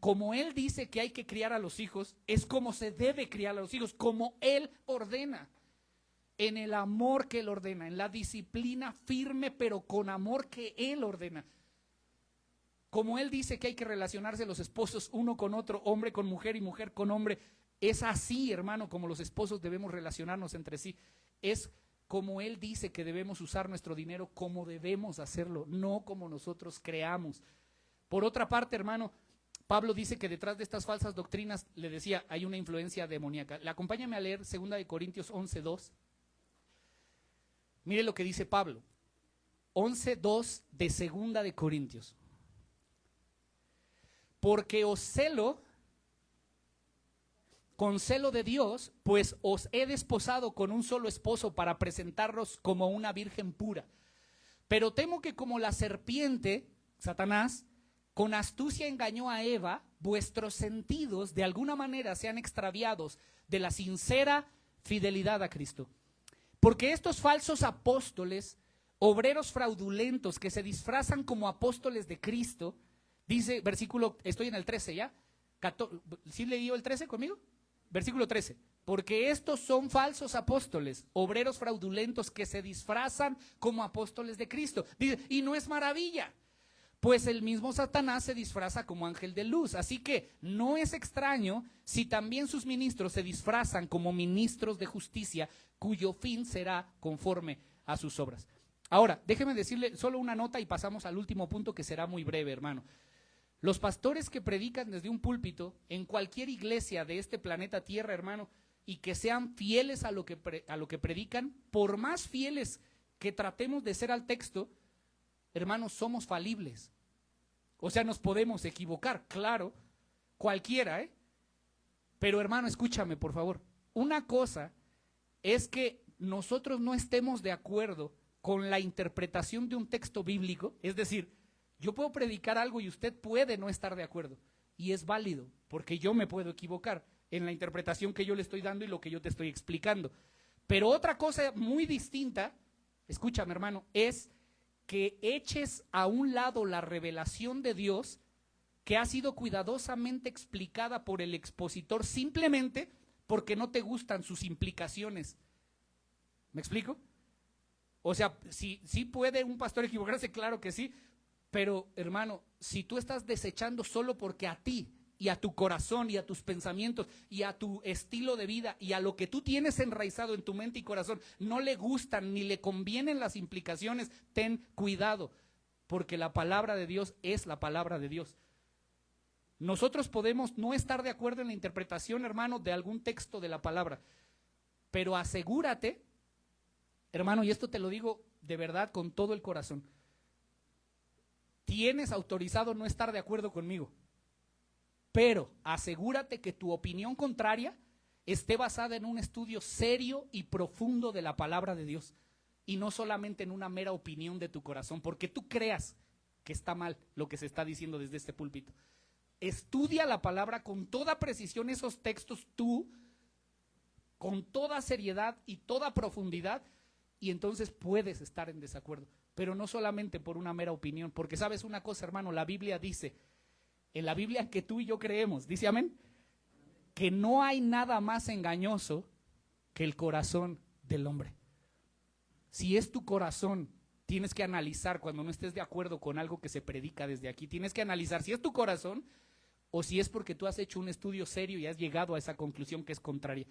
Como Él dice que hay que criar a los hijos, es como se debe criar a los hijos, como Él ordena, en el amor que Él ordena, en la disciplina firme, pero con amor que Él ordena. Como Él dice que hay que relacionarse los esposos uno con otro, hombre con mujer y mujer con hombre, es así, hermano, como los esposos debemos relacionarnos entre sí. Es como Él dice que debemos usar nuestro dinero, como debemos hacerlo, no como nosotros creamos. Por otra parte, hermano, Pablo dice que detrás de estas falsas doctrinas, le decía, hay una influencia demoníaca. Acompáñame a leer 2 Corintios 11:2. Mire lo que dice Pablo. 11:2 de 2 Corintios. Porque os celo con celo de Dios, pues os he desposado con un solo esposo para presentaros como una virgen pura. Pero temo que como la serpiente, Satanás, con astucia engañó a Eva, vuestros sentidos de alguna manera sean extraviados de la sincera fidelidad a Cristo. Porque estos falsos apóstoles, obreros fraudulentos que se disfrazan como apóstoles de Cristo, dice versículo, estoy en el 13 ya, ¿sí leí el 13 conmigo? Versículo 13, porque estos son falsos apóstoles, obreros fraudulentos que se disfrazan como apóstoles de Cristo. Dice, y no es maravilla, pues el mismo Satanás se disfraza como ángel de luz. Así que no es extraño si también sus ministros se disfrazan como ministros de justicia, cuyo fin será conforme a sus obras. Ahora, déjeme decirle solo una nota y pasamos al último punto que será muy breve, hermano. Los pastores que predican desde un púlpito en cualquier iglesia de este planeta Tierra, hermano, y que sean fieles a lo que predican, por más fieles que tratemos de ser al texto, hermanos, somos falibles. O sea, nos podemos equivocar, claro, cualquiera, Pero hermano, escúchame, por favor. Una cosa es que nosotros no estemos de acuerdo con la interpretación de un texto bíblico, es decir, yo puedo predicar algo y usted puede no estar de acuerdo, y es válido, porque yo me puedo equivocar en la interpretación que yo le estoy dando y lo que yo te estoy explicando. Pero otra cosa muy distinta, escúchame hermano, es que eches a un lado la revelación de Dios que ha sido cuidadosamente explicada por el expositor simplemente porque no te gustan sus implicaciones. ¿Me explico? O sea, si puede un pastor equivocarse, claro que sí, pero hermano, si tú estás desechando solo porque a ti y a tu corazón y a tus pensamientos y a tu estilo de vida y a lo que tú tienes enraizado en tu mente y corazón no le gustan ni le convienen las implicaciones, ten cuidado, porque la palabra de Dios es la palabra de Dios. Nosotros podemos no estar de acuerdo en la interpretación, hermano, de algún texto de la palabra, pero asegúrate, hermano, y esto te lo digo de verdad con todo el corazón, tienes autorizado no estar de acuerdo conmigo, pero asegúrate que tu opinión contraria esté basada en un estudio serio y profundo de la palabra de Dios y no solamente en una mera opinión de tu corazón, porque tú creas que está mal lo que se está diciendo desde este púlpito. Estudia la palabra con toda precisión, esos textos tú, con toda seriedad y toda profundidad, y entonces puedes estar en desacuerdo, pero no solamente por una mera opinión, porque sabes una cosa, hermano, la Biblia dice, en la Biblia que tú y yo creemos, dice amén, que no hay nada más engañoso que el corazón del hombre. Si es tu corazón, tienes que analizar cuando no estés de acuerdo con algo que se predica desde aquí, tienes que analizar si es tu corazón o si es porque tú has hecho un estudio serio y has llegado a esa conclusión que es contraria.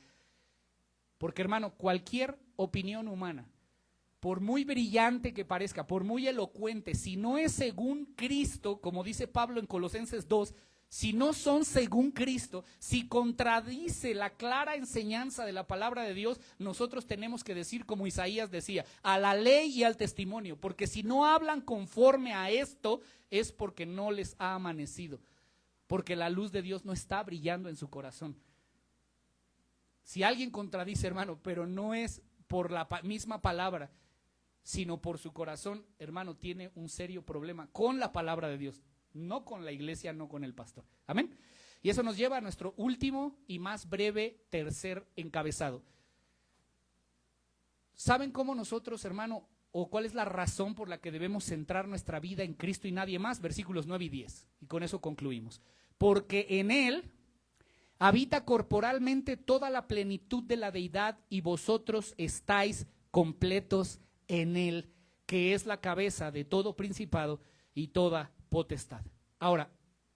Porque hermano, cualquier opinión humana, por muy brillante que parezca, por muy elocuente, si no es según Cristo, como dice Pablo en Colosenses 2, si no son según Cristo, si contradice la clara enseñanza de la palabra de Dios, nosotros tenemos que decir como Isaías decía, a la ley y al testimonio, porque si no hablan conforme a esto, es porque no les ha amanecido, porque la luz de Dios no está brillando en su corazón. Si alguien contradice, hermano, pero no es por la misma palabra, sino por su corazón, hermano, tiene un serio problema con la palabra de Dios, no con la iglesia, no con el pastor. Amén. Y eso nos lleva a nuestro último y más breve tercer encabezado. ¿Saben cómo nosotros, hermano, o cuál es la razón por la que debemos centrar nuestra vida en Cristo y nadie más? Versículos 9 y 10. Y con eso concluimos. Porque en Él habita corporalmente toda la plenitud de la deidad y vosotros estáis completos en Él, que es la cabeza de todo principado y toda potestad. Ahora,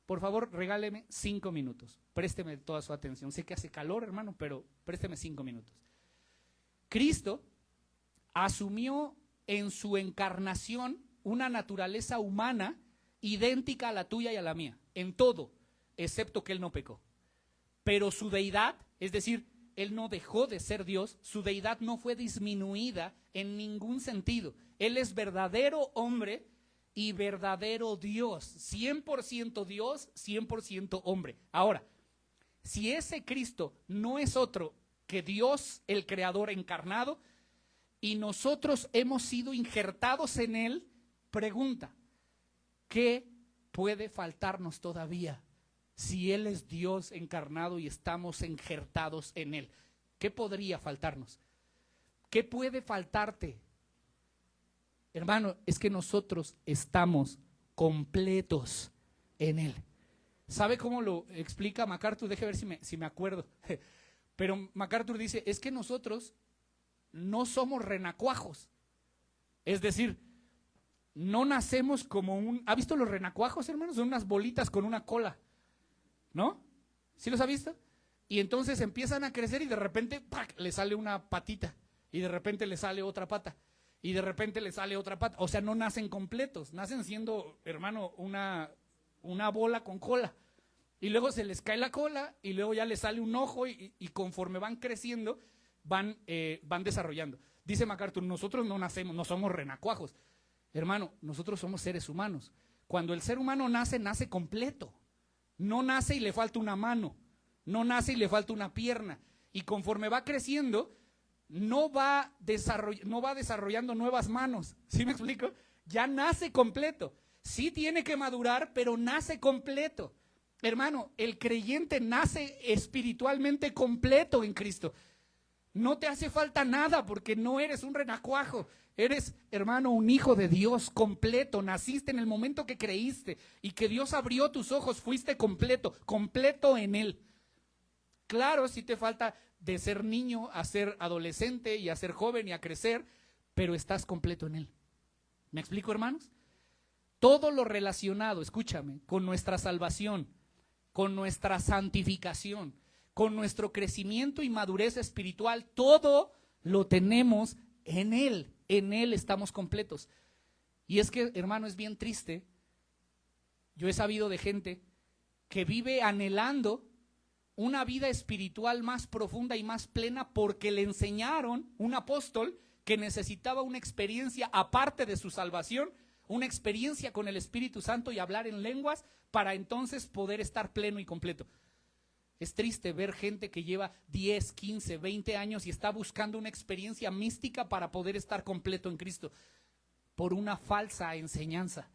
por favor, regáleme 5 minutos. Présteme toda su atención. Sé que hace calor, hermano, pero présteme 5 minutos. Cristo asumió en su encarnación una naturaleza humana idéntica a la tuya y a la mía, en todo, excepto que Él no pecó. Pero su deidad, es decir, Él no dejó de ser Dios, su deidad no fue disminuida en ningún sentido. Él es verdadero hombre y verdadero Dios, 100% Dios, 100% hombre. Ahora, si ese Cristo no es otro que Dios, el Creador encarnado, y nosotros hemos sido injertados en Él, pregunta, ¿qué puede faltarnos todavía si Él es Dios encarnado y estamos injertados en Él? ¿Qué podría faltarnos? ¿Qué puede faltarte? Hermano, es que nosotros estamos completos en Él. ¿Sabe cómo lo explica MacArthur? Déjeme ver si me acuerdo. Pero MacArthur dice, es que nosotros no somos renacuajos. Es decir, no nacemos como un... ¿Ha visto los renacuajos, hermanos? Son unas bolitas con una cola, ¿no? ¿Sí los ha visto? Y entonces empiezan a crecer y de repente ¡pac!, le sale una patita, y de repente le sale otra pata, y de repente le sale otra pata. O sea, no nacen completos, nacen siendo, hermano, una bola con cola. Y luego se les cae la cola y luego ya les sale un ojo y conforme van creciendo van desarrollando. Dice MacArthur, nosotros no nacemos, no somos renacuajos. Hermano, nosotros somos seres humanos. Cuando el ser humano nace, nace completo. No nace y le falta una mano, no nace y le falta una pierna. Y conforme va creciendo, no va desarrollando nuevas manos. ¿Sí me explico? Ya nace completo. Sí tiene que madurar, pero nace completo. Hermano, el creyente nace espiritualmente completo en Cristo. No te hace falta nada porque no eres un renacuajo. Eres, hermano, un hijo de Dios completo. Naciste en el momento que creíste y que Dios abrió tus ojos. Fuiste completo, completo en Él. Claro, si te falta de ser niño a ser adolescente y a ser joven y a crecer, pero estás completo en Él. ¿Me explico, hermanos? Todo lo relacionado, escúchame, con nuestra salvación, con nuestra santificación, con nuestro crecimiento y madurez espiritual, todo lo tenemos en Él. En Él estamos completos. Y es que, hermano, es bien triste. Yo he sabido de gente que vive anhelando una vida espiritual más profunda y más plena porque le enseñaron un apóstol que necesitaba una experiencia aparte de su salvación, una experiencia con el Espíritu Santo y hablar en lenguas para entonces poder estar pleno y completo. Es triste ver gente que lleva 10, 15, 20 años y está buscando una experiencia mística para poder estar completo en Cristo por una falsa enseñanza.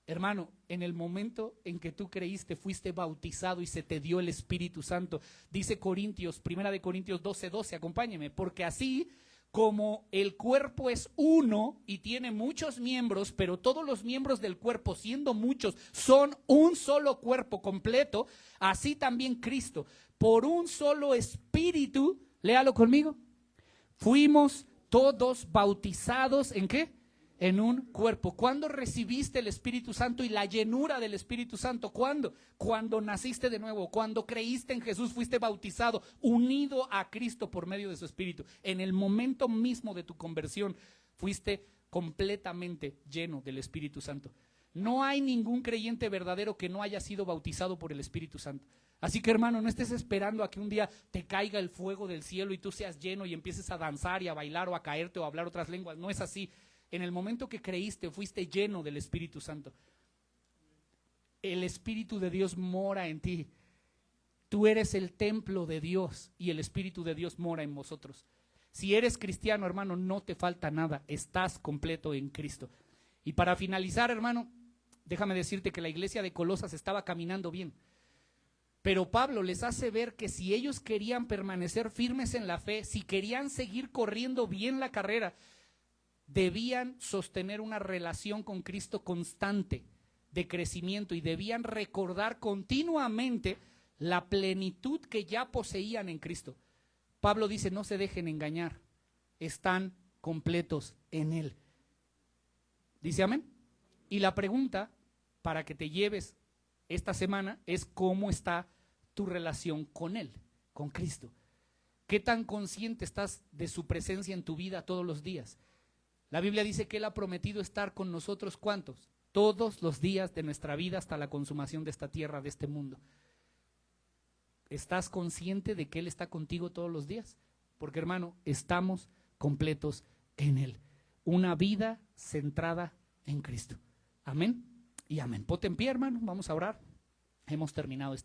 Hermano, en el momento en que tú creíste, fuiste bautizado y se te dio el Espíritu Santo. Dice Corintios, 1 Corintios 12:12, acompáñeme, porque así como el cuerpo es uno y tiene muchos miembros, pero todos los miembros del cuerpo, siendo muchos, son un solo cuerpo completo, así también Cristo, por un solo Espíritu, léalo conmigo, fuimos todos bautizados, ¿en qué? En un cuerpo. ¿Cuándo recibiste el Espíritu Santo y la llenura del Espíritu Santo? ¿Cuándo? Cuando naciste de nuevo, cuando creíste en Jesús, fuiste bautizado, unido a Cristo por medio de su Espíritu. En el momento mismo de tu conversión, fuiste completamente lleno del Espíritu Santo. No hay ningún creyente verdadero que no haya sido bautizado por el Espíritu Santo. Así que, hermano, no estés esperando a que un día te caiga el fuego del cielo y tú seas lleno y empieces a danzar y a bailar o a caerte o a hablar otras lenguas. No es así. En el momento que creíste, fuiste lleno del Espíritu Santo. El Espíritu de Dios mora en ti. Tú eres el templo de Dios y el Espíritu de Dios mora en vosotros. Si eres cristiano, hermano, no te falta nada. Estás completo en Cristo. Y para finalizar, hermano, déjame decirte que la iglesia de Colosas estaba caminando bien. Pero Pablo les hace ver que si ellos querían permanecer firmes en la fe, si querían seguir corriendo bien la carrera, debían sostener una relación con Cristo constante de crecimiento y debían recordar continuamente la plenitud que ya poseían en Cristo. Pablo dice, no se dejen engañar, están completos en Él. ¿Dice amén? Y la pregunta para que te lleves esta semana es cómo está tu relación con Él, con Cristo. ¿Qué tan consciente estás de su presencia en tu vida todos los días? La Biblia dice que Él ha prometido estar con nosotros, ¿cuántos? Todos los días de nuestra vida hasta la consumación de esta tierra, de este mundo. ¿Estás consciente de que Él está contigo todos los días? Porque, hermano, estamos completos en Él. Una vida centrada en Cristo. Amén y amén. Ponte en pie, hermano, vamos a orar. Hemos terminado este